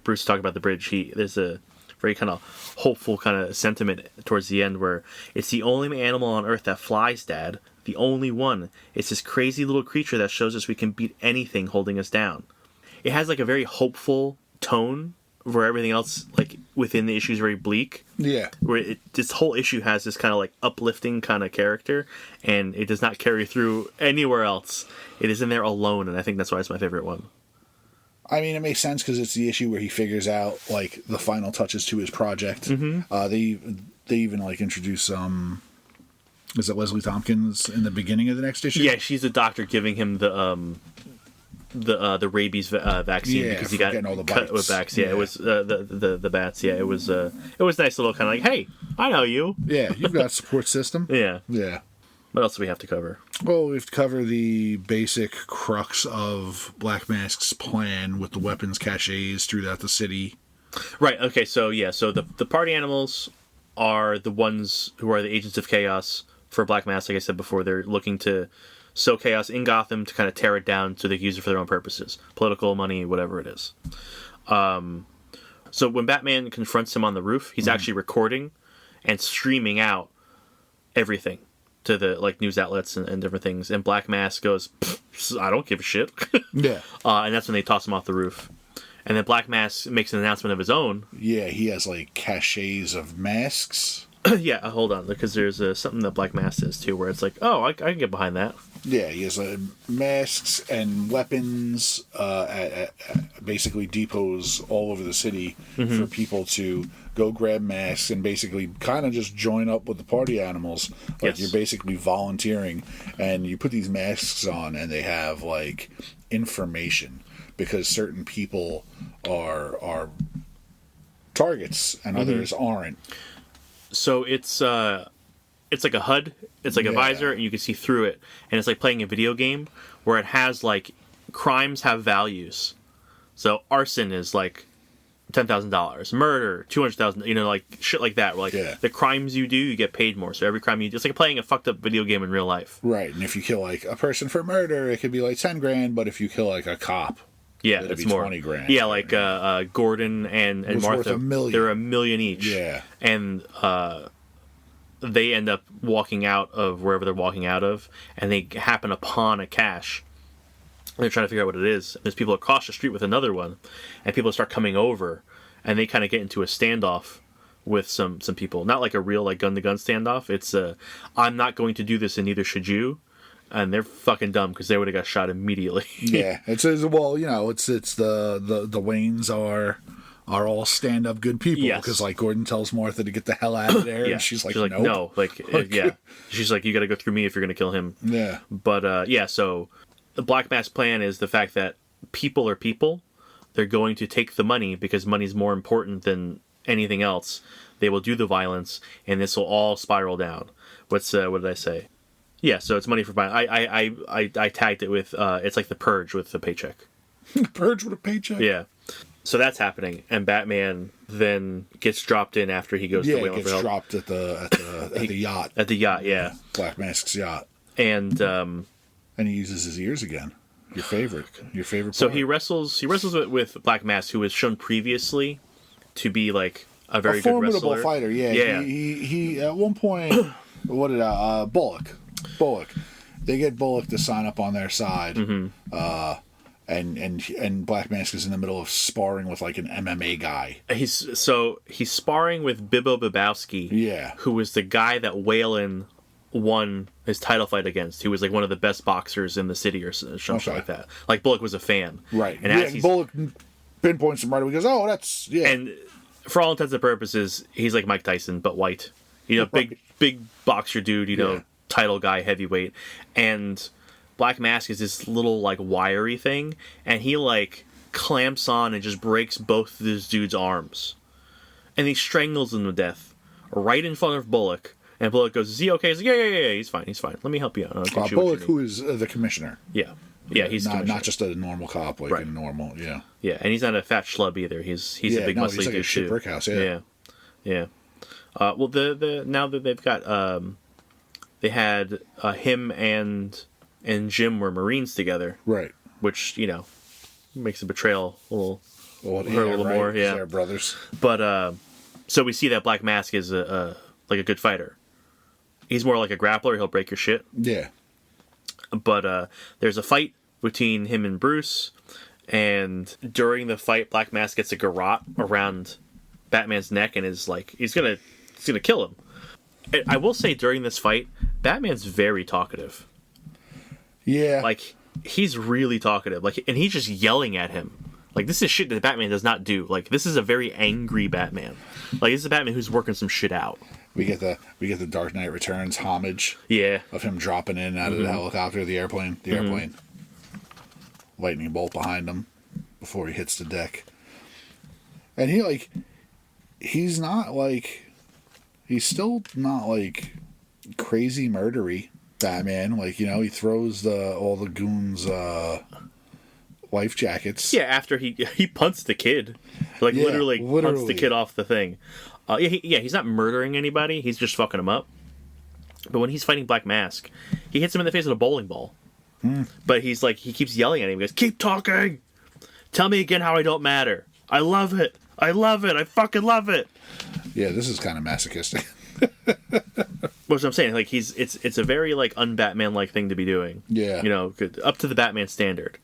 Bruce talking about the bridge, there's a very kind of hopeful kind of sentiment towards the end where it's the only animal on Earth that flies, Dad. The only one. It's this crazy little creature that shows us we can beat anything holding us down. It has like a very hopeful tone where everything else like within the issue is very bleak. Yeah. Where this whole issue has this kind of like uplifting kind of character, and it does not carry through anywhere else. It is in there alone, and I think that's why it's my favorite one. I mean, it makes sense because it's the issue where he figures out like the final touches to his project. They even like introduce is it Leslie Tompkins in the beginning of the next issue? Yeah, she's a doctor giving him the rabies vaccine because he got all the cut bites. with bats. Yeah, it was the bats. Yeah, it was nice little kind of like, hey, I know you. Yeah, you've got a support system. Yeah. What else do we have to cover? Well, we have to cover the basic crux of Black Mask's plan with the weapons caches throughout the city. Right. Okay. So the party animals are the ones who are the agents of chaos for Black Mask. Like I said before, they're looking to sow chaos in Gotham to kind of tear it down so they can use it for their own purposes, political, money, whatever it is. So when Batman confronts him on the roof, he's actually recording and streaming out everything to the like news outlets and different things. And Black Mask goes, I don't give a shit. Yeah. And that's when they toss him off the roof. And then Black Mask makes an announcement of his own. Yeah, he has like caches of masks. Yeah, hold on, because there's something that Black Mask says too, where it's like, oh, I can get behind that. Yeah, he has masks and weapons at basically depots all over the city for people to go grab masks and basically kind of just join up with the party animals. Like you're basically volunteering, and you put these masks on, and they have like information because certain people are targets and others aren't. So it's like a HUD, it's like a visor, and you can see through it. And it's like playing a video game where it has like crimes have values. So arson is like $10,000, murder $200,000, like shit like that. Like the crimes you do, you get paid more. So every crime you do, it's like playing a fucked up video game in real life. Right, and if you kill like a person for murder, it could be like $10,000. But if you kill like a cop, it's more $20,000. Yeah, like Gordon and Martha, $1 million. they're $1 million each. Yeah, and they end up walking out of wherever they're walking out of, and they happen upon a cache. And they're trying to figure out what it is. And there's people across the street with another one, and people start coming over, and they kind of get into a standoff with some people. Not like a real like gun to gun standoff. It's I'm not going to do this, and neither should you. And they're fucking dumb because they would have got shot immediately. Yeah, it's well, it's the Waynes are are all stand-up good people. Yes. Because, like, Gordon tells Martha to get the hell out of there, and she's like, nope. no. Like, yeah. She's like, you got to go through me if you're going to kill him. Yeah. But, yeah, so the Black Mask's plan is the fact that people are people. They're going to take the money because money's more important than anything else. They will do the violence, and this will all spiral down. What did I say? Yeah, so it's money for violence. I tagged it with, it's like the Purge with the paycheck. Purge with a paycheck? Yeah. So that's happening, and Batman then gets dropped in after he goes to Wayland for help. Yeah, gets dropped at the yacht. At the yacht, yeah. Black Mask's yacht. And he uses his ears again. Your favorite part. So he wrestles with Black Mask, who was shown previously to be like a very good wrestler. Formidable fighter, yeah. He at one point, what did Bullock. They get Bullock to sign up on their side. Mm-hmm. And Black Mask is in the middle of sparring with like an MMA guy. He's sparring with Bibbo Babowski, who was the guy that Whalen won his title fight against. He was like one of the best boxers in the city or something like that. Like Bullock was a fan, right? And Bullock pinpoints him right away. He goes, "Oh, that's yeah." And for all intents and purposes, he's like Mike Tyson but white. You know, big boxer dude. You know, title guy, heavyweight, and Black Mask is this little like wiry thing, and he like clamps on and just breaks both of this dude's arms, and he strangles him to death right in front of Bullock. And Bullock goes, "Is he okay?" He's like, "Yeah, he's fine. Let me help you out." Bullock, who is the commissioner. Yeah, he's not just a normal cop, like a normal, Yeah, and he's not a fat schlub either. He's a big muscly dude like a too. Brick house, yeah. Well, the now that they've got they had him and Jim were Marines together, right? Which makes the betrayal a little hurt a little right? more. Yeah, they're brothers. But so we see that Black Mask is like a good fighter. He's more like a grappler. He'll break your shit. Yeah. But there's a fight between him and Bruce, and during the fight, Black Mask gets a garrote around Batman's neck and is like, he's gonna kill him. And I will say during this fight, Batman's very talkative. Yeah. Like, he's really talkative. Like, and he's just yelling at him. Like, this is shit that Batman does not do. Like, this is a very angry Batman. Like, this is a Batman who's working some shit out. We get the Dark Knight Returns homage. Yeah. Of him dropping in out of the helicopter, the airplane. Lightning bolt behind him before he hits the deck. And he's still not like crazy murdery Batman. Like, he throws all the goons life jackets. Yeah, after he punts the kid. Like, literally punts the kid off the thing. He's not murdering anybody. He's just fucking him up. But when he's fighting Black Mask, he hits him in the face with a bowling ball. But he keeps yelling at him. He goes, "Keep talking! Tell me again how I don't matter. I love it. I love it. I fucking love it." Yeah, this is kind of masochistic. Which I'm saying, like, it's a very, like, un-Batman-like thing to be doing. Yeah. Up to the Batman standard.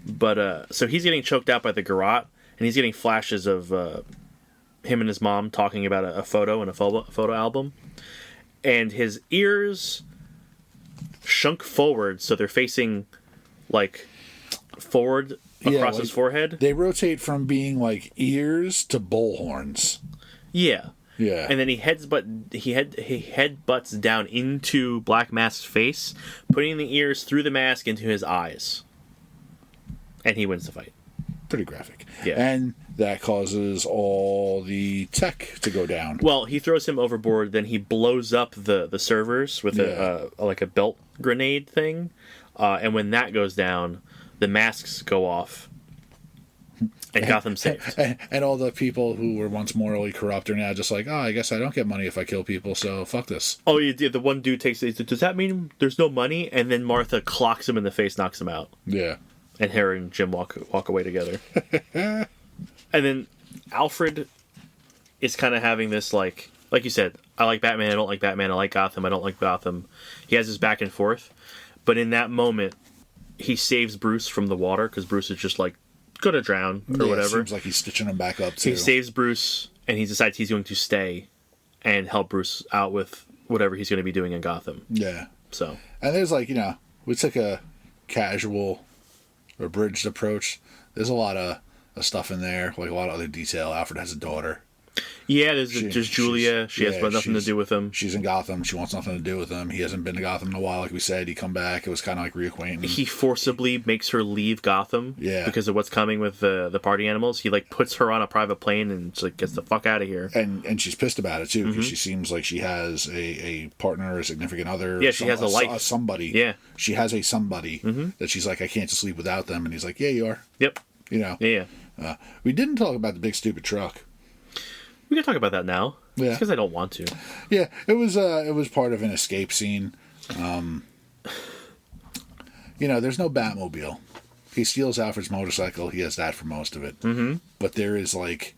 But, so he's getting choked out by the garrote, and he's getting flashes of him and his mom talking about a photo in a photo album. And his ears shunk forward, so they're facing, like, forward across his forehead. They rotate from being, like, ears to bull horns. Yeah. Yeah. And then he headbutts down into Black Mask's face, putting the ears through the mask into his eyes. And he wins the fight. Pretty graphic. Yeah. And that causes all the tech to go down. Well, he throws him overboard, then he blows up the servers with a belt grenade thing. And when that goes down, the masks go off. And Gotham's saved. And all the people who were once morally corrupt are now just like, oh, I guess I don't get money if I kill people, so fuck this. Oh, yeah, the one dude takes it. Does that mean there's no money? And then Martha clocks him in the face, knocks him out. Yeah. And her and Jim walk away together. And then Alfred is kind of having this, like you said, I like Batman, I don't like Batman, I like Gotham, I don't like Gotham. He has this back and forth. But in that moment, he saves Bruce from the water, because Bruce is just like, gonna drown, or whatever. It seems like he's stitching him back up, too. He saves Bruce, and he decides he's going to stay and help Bruce out with whatever he's going to be doing in Gotham. Yeah. So. And there's we took a casual, abridged approach. There's a lot of stuff in there, like a lot of other detail. Alfred has a daughter. Yeah, there's Julia. She has nothing to do with him. She's in Gotham. She wants nothing to do with him. He hasn't been to Gotham in a while, like we said. He come back. It was kind of like reacquainting. He forcibly makes her leave Gotham. Yeah. Because of what's coming with the party animals. He like puts her on a private plane and like gets the fuck out of here. And she's pissed about it too, because she seems like she has a partner, a significant other. Yeah, she has a life. Somebody. Yeah. She has a somebody that she's like, I can't just leave without them. And he's like, yeah, you are. Yep. You know. Yeah. We didn't talk about the big stupid truck. We can talk about that now. Yeah. Because I don't want to. Yeah, it was part of an escape scene. There's no Batmobile. He steals Alfred's motorcycle. He has that for most of it. Mm-hmm. But there is like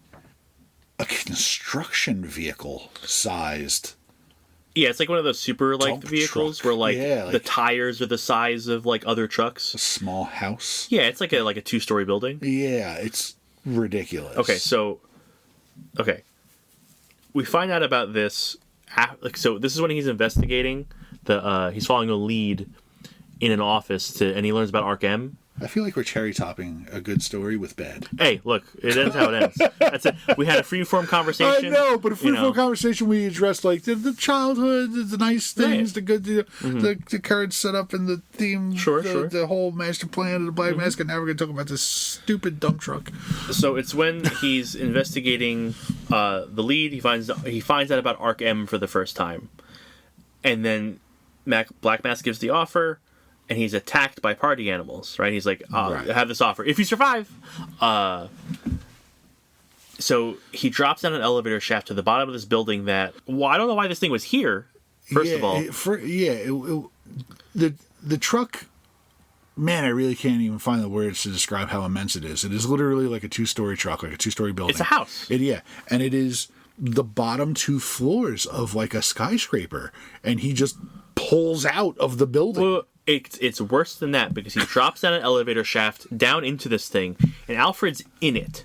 a construction vehicle sized. Yeah, it's like one of those super like dump vehicles truck. where Yeah, the tires are the size of like other trucks. A small house. Yeah, it's like a 2-story building. Yeah, it's ridiculous. Okay. We find out about this. So this is when he's investigating. He's following a lead in an office and he learns about Arkham. I feel like we're cherry topping a good story with bad. Hey, look, it ends how it ends. That's it. We had a free-form conversation. I know, but a free-form conversation we addressed like the childhood, the nice things, the good, the current setup and the theme, the whole master plan of the Black Mask. And now we're going to talk about this stupid dump truck. So it's when he's investigating the lead. He finds out about Arkham for the first time, and then Black Mask gives the offer. And he's attacked by party animals, right? He's like, I have this offer. If you survive. So he drops down an elevator shaft to the bottom of this building that... Well, I don't know why this thing was here, first of all. The truck... Man, I really can't even find the words to describe how immense it is. It is literally like a 2-story truck, like a 2-story building. It's a house. And it is the bottom 2 floors of like a skyscraper. And he just pulls out of the building. Well, it's worse than that because he drops down an elevator shaft down into this thing, and Alfred's in it.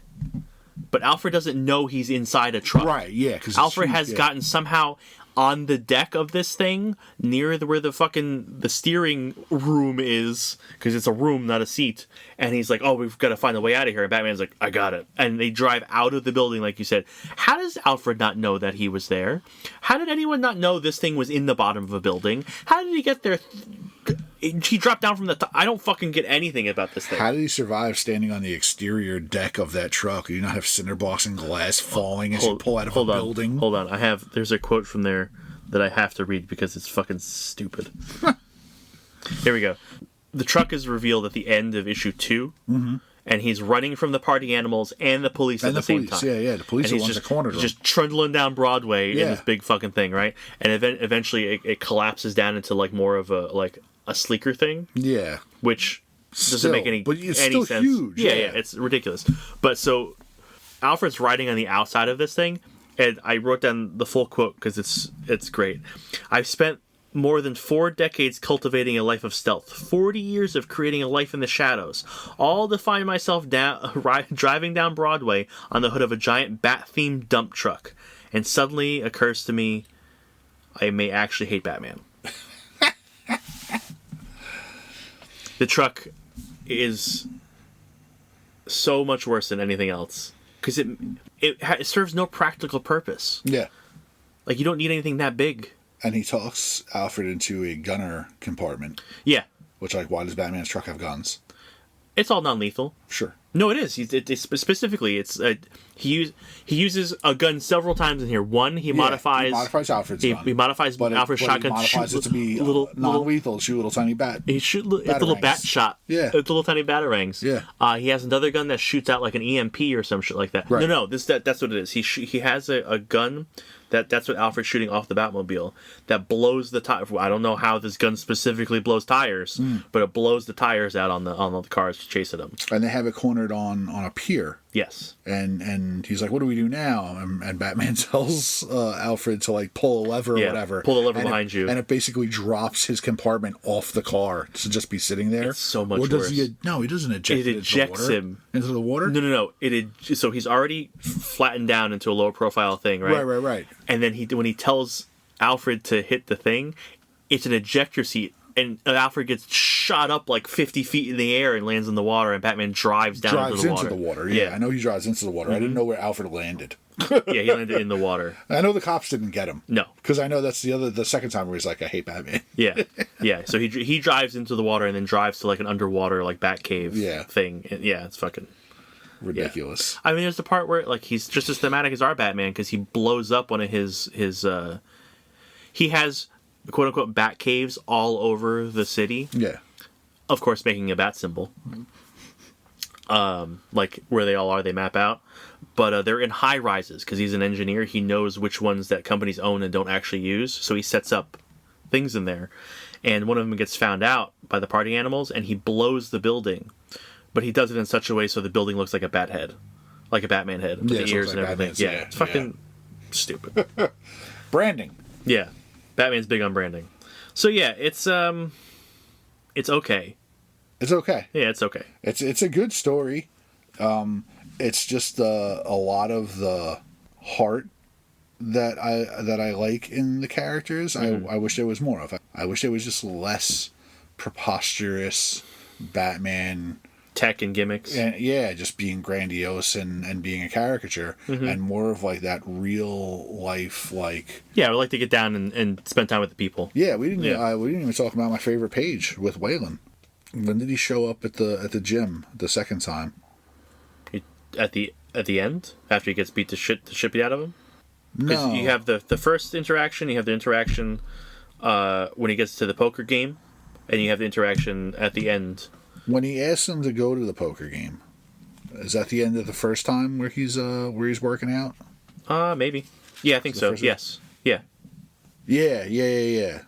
But Alfred doesn't know he's inside a truck. Right, yeah. Cause Alfred has gotten somehow on the deck of this thing, near where the steering room is, because it's a room, not a seat. And he's like, oh, we've got to find a way out of here. And Batman's like, I got it. And they drive out of the building, like you said. How does Alfred not know that he was there? How did anyone not know this thing was in the bottom of a building? How did he get there? He dropped down from the top. I don't fucking get anything about this thing. How did he survive standing on the exterior deck of that truck? Do you not have cinder blocks and glass falling as you pull out of a building? Hold on. There's a quote from there that I have to read because it's fucking stupid. Here we go. The truck is revealed at the end of issue 2. Mm-hmm. And he's running from the party animals and the police at the same time. Yeah, the police are the ones that cornered him. Just trundling down Broadway in this big fucking thing, right? And eventually it collapses down into like more of a sleeker thing. Yeah. Which doesn't make any sense. Huge. Yeah, it's ridiculous. But so Alfred's riding on the outside of this thing, and I wrote down the full quote because it's great. I've spent more than 4 decades cultivating a life of stealth, 40 years of creating a life in the shadows, all to find myself driving down Broadway on the hood of a giant bat-themed dump truck. And suddenly occurs to me, I may actually hate Batman. The truck is so much worse than anything else because it serves no practical purpose. Yeah, like you don't need anything that big. And he talks Alfred into a gunner compartment. Yeah, which why does Batman's truck have guns? It's all non-lethal. Sure. No, it is. It's specifically, he uses a gun several times in here. One, he modifies Alfred's gun. He modifies Alfred's shotgun. He modifies it to be non-lethal. Shoot little tiny bat. He shoot it's a little bat shot. Yeah. It's little tiny batarangs. Yeah. He has another gun that shoots out like an EMP or some shit like that. Right. No. That's what it is. He has a gun. That's what Alfred's shooting off the Batmobile that blows the tire. I don't know how this gun specifically blows tires, but it blows the tires out on the cars chasing them. And they have it cornered on a pier. Yes. And he's like, what do we do now? And Batman tells Alfred to pull a lever or whatever. Pull the lever behind you. And it basically drops his compartment off the car to just be sitting there. It's so much worse. He doesn't eject it. It ejects him. Into the water? No. So he's already flattened down into a lower profile thing, right? Right. And then when he tells Alfred to hit the thing, it's an ejector seat and Alfred gets shot up like 50 feet in the air and lands in the water, and Batman drives down into the water. Yeah, I know he drives into the water. I didn't know where Alfred landed. Yeah, he landed in the water. I know the cops didn't get him. No, because I know that's the second time where he's like, I hate Batman. Yeah, yeah. So he drives into the water and then drives to like an underwater like Batcave thing. Yeah, it's fucking ridiculous. Yeah. I mean, there's the part where like he's just as thematic as our Batman because he blows up one of his he has quote unquote bat caves all over the city. Yeah, of course, making a bat symbol. Like where they all are, they map out. But they're in high rises because he's an engineer. He knows which ones that companies own and don't actually use. So he sets up things in there. And one of them gets found out by the party animals, and he blows the building. But he does it in such a way so the building looks like a bat head. Like a Batman head. With the ears and everything. Yeah, it's fucking stupid. Branding. Yeah. Batman's big on branding. So yeah, it's okay. It's okay. Yeah, it's okay. It's a good story. It's just a lot of the heart that I like in the characters. I wish there was more of. I wish there was just less preposterous Batman tech and gimmicks. And just being grandiose and being a caricature, and more of like that real life like. Yeah, I would like to get down and spend time with the people. Yeah, we didn't even talk about my favorite page with Waylon. When did he show up at the gym the second time? At the end, after he gets beat the shit beat out of him. No, you have the first interaction. You have the interaction when he gets to the poker game, and you have the interaction at the end when he asks him to go to the poker game. Is that the end of the first time where he's working out? Maybe. Yeah, I think so. Yes. Yeah. Yeah.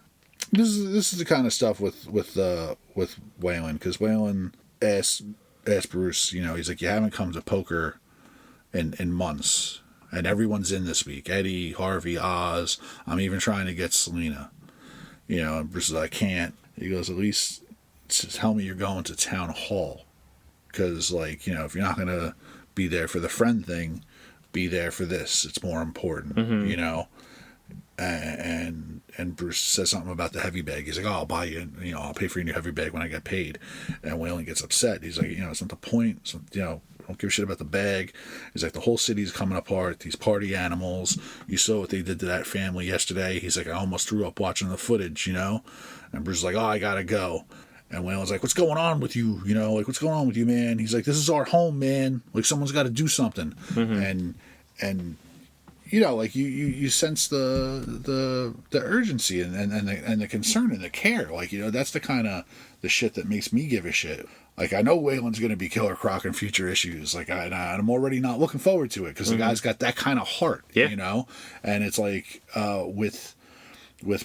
This is the kind of stuff with Waylon, because Waylon asks Bruce, he's like, you haven't come to poker in months, and everyone's in this week. Eddie, Harvey, Oz. I'm even trying to get Selena. And Bruce is like, I can't. He goes, at least tell me you're going to town hall, because if you're not gonna be there for the friend thing, be there for this. It's more important, And Bruce says something about the heavy bag. He's like, oh, I'll buy you, I'll pay for your new heavy bag when I get paid. And Waylon gets upset. He's like, it's not the point. So, don't give a shit about the bag. He's like, the whole city's coming apart. These party animals. You saw what they did to that family yesterday. He's like, I almost threw up watching the footage, And Bruce is like, oh, I gotta go. And Waylon's like, what's going on with you? What's going on with you, man? He's like, this is our home, man. Like, someone's got to do something. And you sense the urgency and the concern and the care. That's the kind of the shit that makes me give a shit. Like, I know Waylon's going to be Killer Croc in future issues. Like, I'm already not looking forward to it, because the guy's got that kind of heart, And it's like, with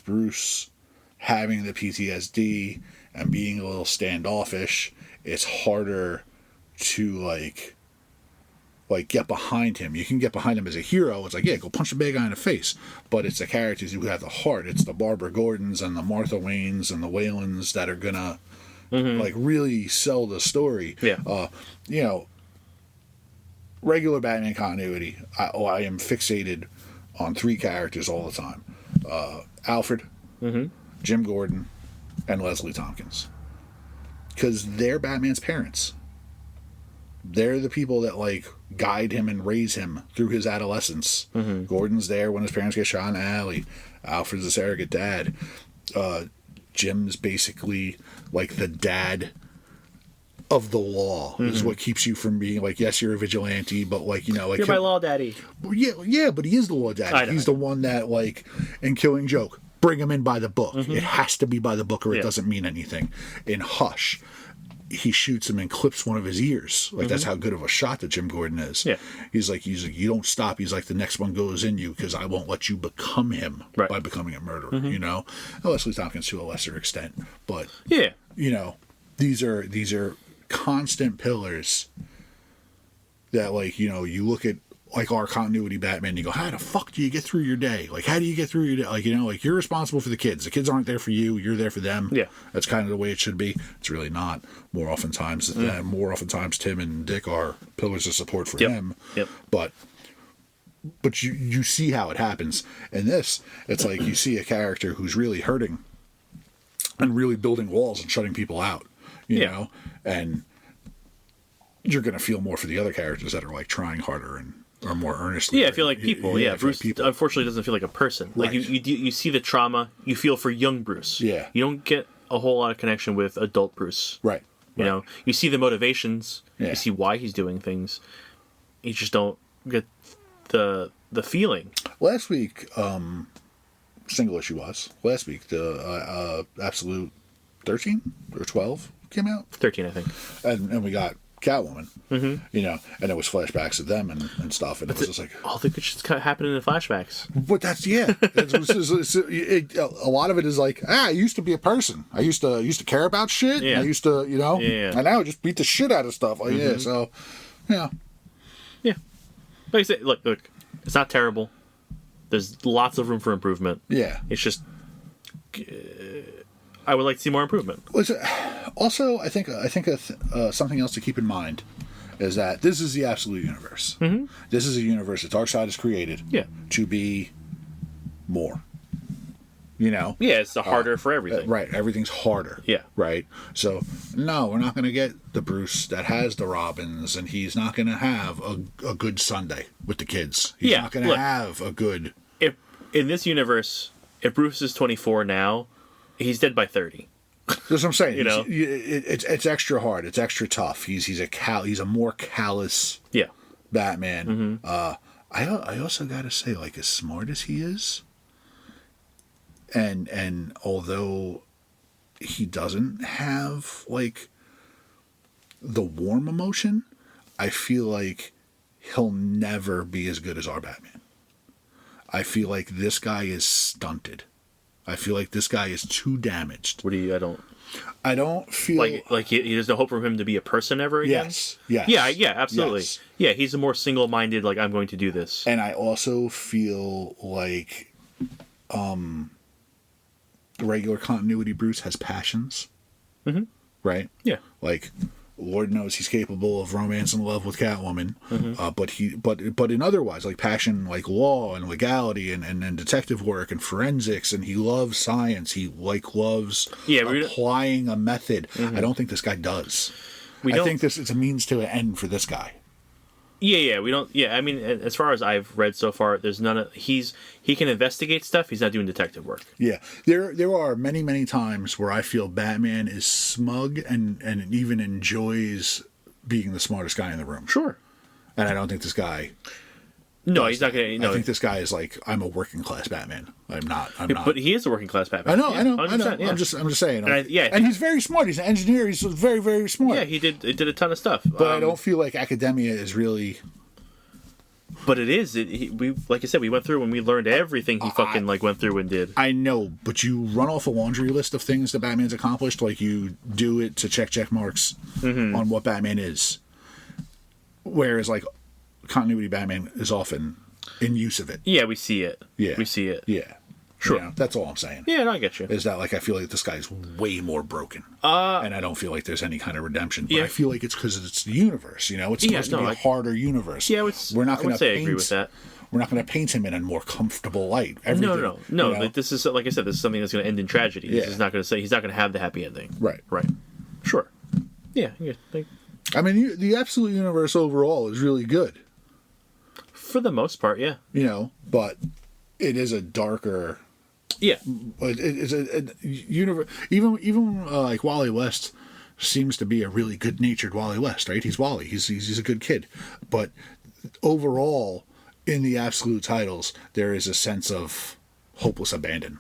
Bruce having the PTSD and being a little standoffish, it's harder to like get behind him. You can get behind him as a hero. It's like, yeah, go punch a big guy in the face. But it's the characters who have the heart. It's the Barbara Gordons and the Martha Waynes and the Waylons that are gonna really sell the story. Yeah. Regular Batman continuity, I am fixated on three characters all the time: Alfred, Jim Gordon, and Leslie Tompkins, because they're Batman's parents. They're the people that guide him and raise him through his adolescence. Gordon's there when his parents get shot in the alley. Alfred's a surrogate dad. Jim's basically the dad of the law, is what keeps you from being yes, you're a vigilante, but you're my law daddy. Yeah, but he is the law daddy. He's the one that in Killing Joke, bring him in by the book. It has to be by the book, or it doesn't mean anything. In Hush, he shoots him and clips one of his ears. That's how good of a shot that Jim Gordon is. Yeah. He's like, you don't stop. He's like, the next one goes in you, because I won't let you become him by becoming a murderer. And Leslie Tompkins to a lesser extent, but these are constant pillars that you look at our continuity Batman, you go, how the fuck do you get through your day? How do you get through your day? You're responsible for the kids. The kids aren't there for you. You're there for them. Yeah. That's kind of the way it should be. It's really not. More oftentimes Tim and Dick are pillars of support for him. Yep. But you see how it happens. In this, it's you see a character who's really hurting. and really building walls and shutting people out, you know, and you're going to feel more for the other characters that are like trying harder and are more earnestly. Yeah, I feel like people. Yeah, Bruce people. Unfortunately doesn't feel like a person. Like Right. you see the trauma, you feel for young Bruce. Yeah. You don't get a whole lot of connection with adult Bruce. Right. You know, you see the motivations, Yeah. you see why he's doing things. You just don't get the feeling. Last week, single issue was last week. The Absolute 13 or 12 came out, 13, I think. and we got Catwoman. You know, and it was flashbacks of them and stuff, and it was just like, All the good shit's kind of happening in the flashbacks. but that's a lot of it is like, I used to be a person. I used to care about shit. Yeah. I used to, you know, Yeah. and now I just beat the shit out of stuff. Like, yeah, so yeah. Yeah. Like I said, look, it's not terrible. There's lots of room for improvement. Yeah. It's just, I would like to see more improvement. Also, I think something else to keep in mind is that this is the Absolute Universe. Mm-hmm. This is a universe that Darkseid has created to be more. You know? Yeah, it's harder for everything. Right, everything's harder. Yeah. Right? So, no, we're not going to get the Bruce that has the Robins, and he's not going to have a good Sunday with the kids. He's not going to have a good... If in this universe, if Bruce is 24 now, he's dead by 30. That's what I'm saying. You know? It's extra hard. It's extra tough. He's a more callous Batman. I also got to say, like, as smart as he is, and although he doesn't have like the warm emotion, I feel like he'll never be as good as our Batman. I feel like this guy is stunted. I feel like this guy is too damaged. I don't feel like there's no hope for him to be a person ever again. Yes. Yeah, absolutely. Yes. Yeah, he's a more single-minded. Like, I'm going to do this. And I also feel like the regular continuity Bruce has passions. Mm-hmm. Right? Yeah. Like, Lord knows he's capable of romance and love with Catwoman. But in otherwise, like passion, like law and legality and detective work and forensics, and he loves science. He loves applying a method. I don't think this guy does. I think it's a means to an end for this guy. Yeah, we don't. Yeah, I mean, as far as I've read so far, there's none of. He can investigate stuff. He's not doing detective work. Yeah, there are many times where I feel Batman is smug and even enjoys being the smartest guy in the room. Sure. And I don't think this guy. No, he's not going to. I think this guy is like, I'm a working class Batman. I'm not. But he is a working class Batman. I know. Yeah. I'm just saying. And and he's very smart. He's an engineer. He's very, very smart. Yeah, he did a ton of stuff. But I don't feel like academia is really. But it is. We like I said, we went through and we learned everything he fucking went through and did. I know, but you run off a laundry list of things that Batman's accomplished, like you do it to check marks on what Batman is. Whereas, like, continuity Batman is often in use of it. Yeah, we see it. Yeah. We see it. Yeah. Sure. You know, that's all I'm saying. Yeah, no, I get you. Is that, like, I feel like this guy's way more broken. And I don't feel like there's any kind of redemption. But I feel like it's because it's the universe, you know? It's supposed to be a harder universe. Yeah, we're not I would say I agree with that. We're not going to paint him in a more comfortable light. No. You know? Like, this is, like I said, this is something that's going to end in tragedy. This is not going to say, he's not going to have the happy ending. Right. Sure. Yeah. I mean, the Absolute Universe overall is really good. For the most part, yeah. You know, but it is a darker... Yeah, it's a universe. Even like Wally West seems to be a really good-natured Wally West, right? He's Wally. He's a good kid, but overall, in the Absolute titles, there is a sense of hopeless abandon.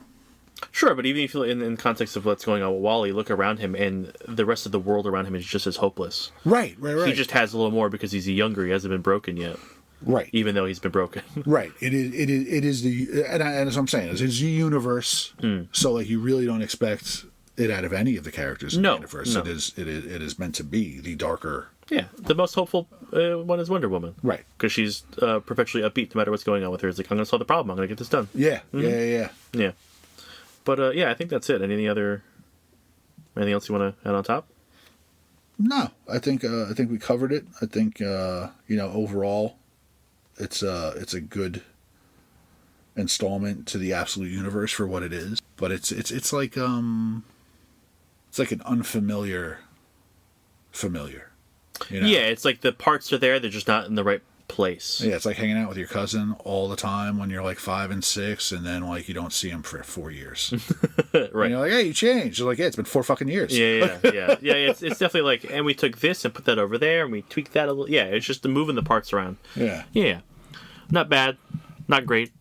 Sure, but even if you in the context of what's going on with Wally, look around him, and the rest of the world around him is just as hopeless. Right. He just has a little more because he's younger. He hasn't been broken yet. Right. Even though he's been broken. Right. It is the and as I'm saying, it's a universe. So like you really don't expect it out of any of the characters in the universe. No. It is meant to be the darker. Yeah. The most hopeful one is Wonder Woman. Right. Because she's perpetually upbeat no matter what's going on with her. It's like, I'm going to solve the problem. I'm going to get this done. Yeah. Yeah. But I think that's it. Anything else you want to add on top? No, I think we covered it. I think overall, it's a good installment to the Absolute Universe for what it is. But it's like it's like an unfamiliar familiar. You know? Yeah, it's like the parts are there, they're just not in the right place. Yeah, it's like hanging out with your cousin all the time when you're like 5 and 6, and then like you don't see him for 4 years. Right. And you're like, hey, you changed. You're like, yeah, it's been 4 fucking years. Yeah. It's definitely like, and we took this and put that over there, and we tweaked that a little. Yeah, it's just the moving the parts around. Yeah. Not bad, not great.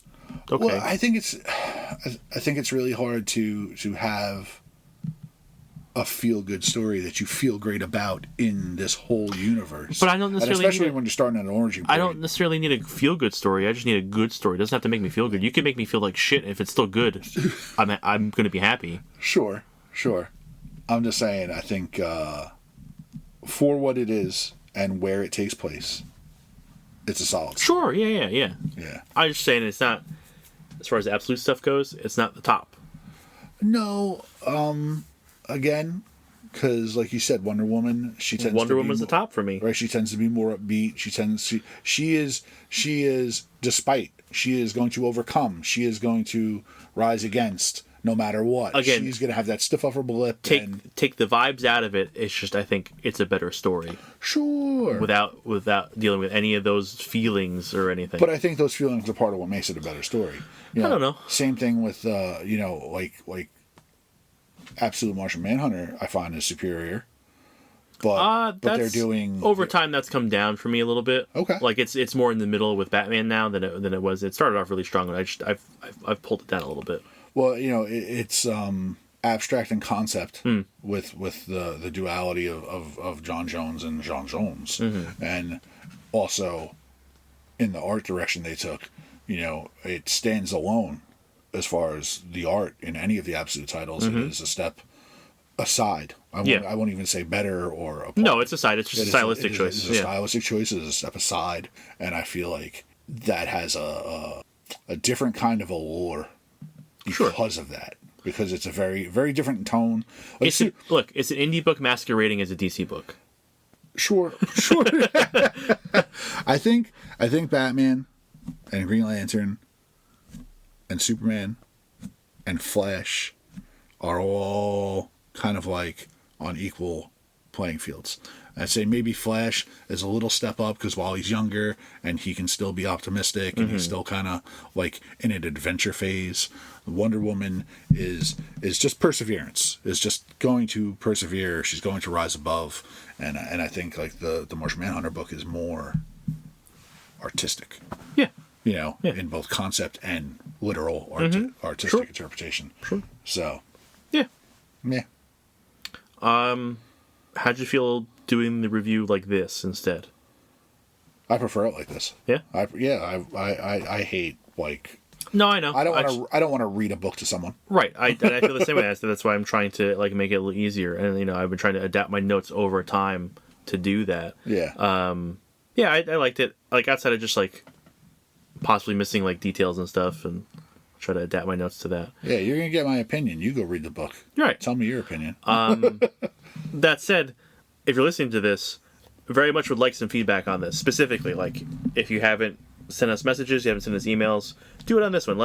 Okay. Well, I think it's really hard to have a feel-good story that you feel great about in this whole universe. But I don't necessarily, and especially when you're starting at an origin point. I don't necessarily need a feel-good story. I just need a good story. It doesn't have to make me feel good. You can make me feel like shit. If it's still good, I'm going to be happy. Sure. I'm just saying, I think for what it is and where it takes place, it's a solid story. Sure, yeah. I'm just saying it's not, as far as the absolute stuff goes, it's not the top. No, again, because like you said, Wonder Woman, Wonder Woman's the top for me. Right, she tends to be more upbeat. She is despite. She is going to overcome. She is going to rise against no matter what. Again, she's going to have that stiff upper lip. Take the vibes out of it. It's just, I think it's a better story. Sure. Without dealing with any of those feelings or anything. But I think those feelings are part of what makes it a better story. I don't know. Same thing with like Absolute Martian Manhunter, I find is superior. But they're doing over time. That's come down for me a little bit. Okay, like it's more in the middle with Batman now than it was. It started off really strong, and I've pulled it down a little bit. Well, it's abstract and concept with the duality of John Jones and John Jones, and also in the art direction they took. It stands alone as far as the art in any of the Absolute titles. It is a step aside. I won't even say better or apart. No, it's aside. It's just a stylistic choice. It's a stylistic choice. It's a step aside, and I feel like that has a different kind of allure because of that. Because it's a very, very different tone. It's an indie book masquerading as a DC book. Sure. I think Batman and Green Lantern and Superman and Flash are all kind of like on equal playing fields. I'd say maybe Flash is a little step up because while he's younger and he can still be optimistic and he's still kind of like in an adventure phase. Wonder Woman is just perseverance. Is just going to persevere. She's going to rise above. And I think like the Martian Manhunter book is more artistic. Yeah. In both concept and literal artistic interpretation. Sure. So. Yeah. How'd you feel doing the review like this instead? I prefer it like this. Yeah. I hate like. No, I know. I don't want to read a book to someone. Right. I feel the same way. That's why I'm trying to like make it a little easier, and I've been trying to adapt my notes over time to do that. Yeah. I liked it. Like outside of just like possibly missing like details and stuff, and try to adapt my notes to that. Yeah, you're gonna get my opinion. You go read the book. Right. Tell me your opinion. That said, if you're listening to this, very much would like some feedback on this. Specifically, like if you haven't sent us messages, you haven't sent us emails, do it on this one.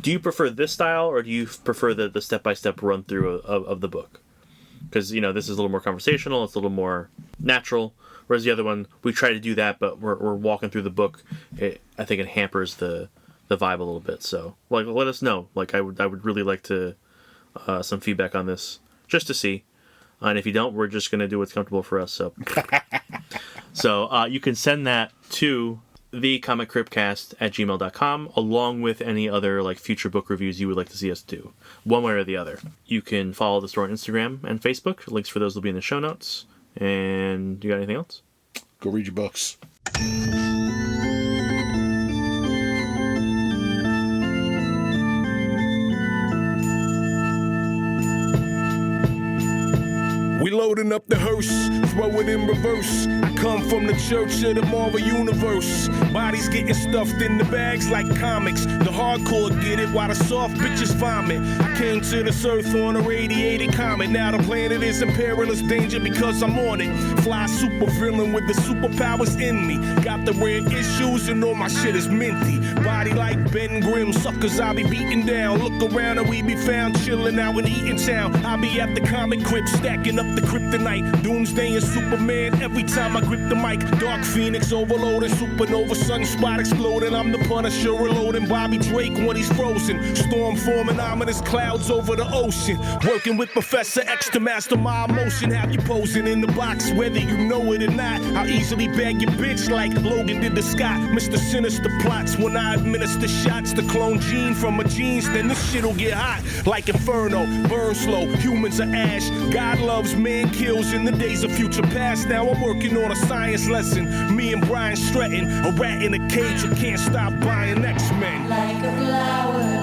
Do you prefer this style or do you prefer the step-by-step run through of the book? Because this is a little more conversational, it's a little more natural. Whereas the other one, we try to do that, but we're walking through the book. I think it hampers the vibe a little bit. So let us know. I would really like to some feedback on this just to see. And if you don't, we're just going to do what's comfortable for us. So you can send that to thecomiccryptcast@gmail.com along with any other future book reviews you would like to see us do, one way or the other. You can follow the store on Instagram and Facebook. Links for those will be in the show notes. And you got anything else? Go read your books. We loading up the hearse. verse, throw it in reverse. I come from the church of the Marvel Universe. Bodies getting stuffed in the bags like comics. The hardcore get it while the soft bitches vomit. I came to this earth on a radiated comet. Now the planet is in perilous danger because I'm on it. Fly super villain with the superpowers in me. Got the red issues and all my shit is minty. Body like Ben Grimm, suckers I be beating down. Look around and we be found chilling out in Eatontown. I be at the comic crypt stacking up the kryptonite. Doomsday and Superman every time I grip the mic. Dark Phoenix overloading, supernova sunspot exploding. I'm the Punisher reloading Bobby Drake when he's frozen. Storm forming ominous clouds over the ocean. Working with Professor X to master my emotion. Have you posing in the box whether you know it or not. I'll easily bag your bitch like Logan did to Scott. Mr. Sinister plots when I administer shots to clone Gene from my genes. Then this shit'll get hot like Inferno. Burn slow, humans are ash. God loves, man kills in the days of future past. Now I'm working on a science lesson. Me and Brian Stratton, a rat in a cage who can't stop buying X-Men. Like a flower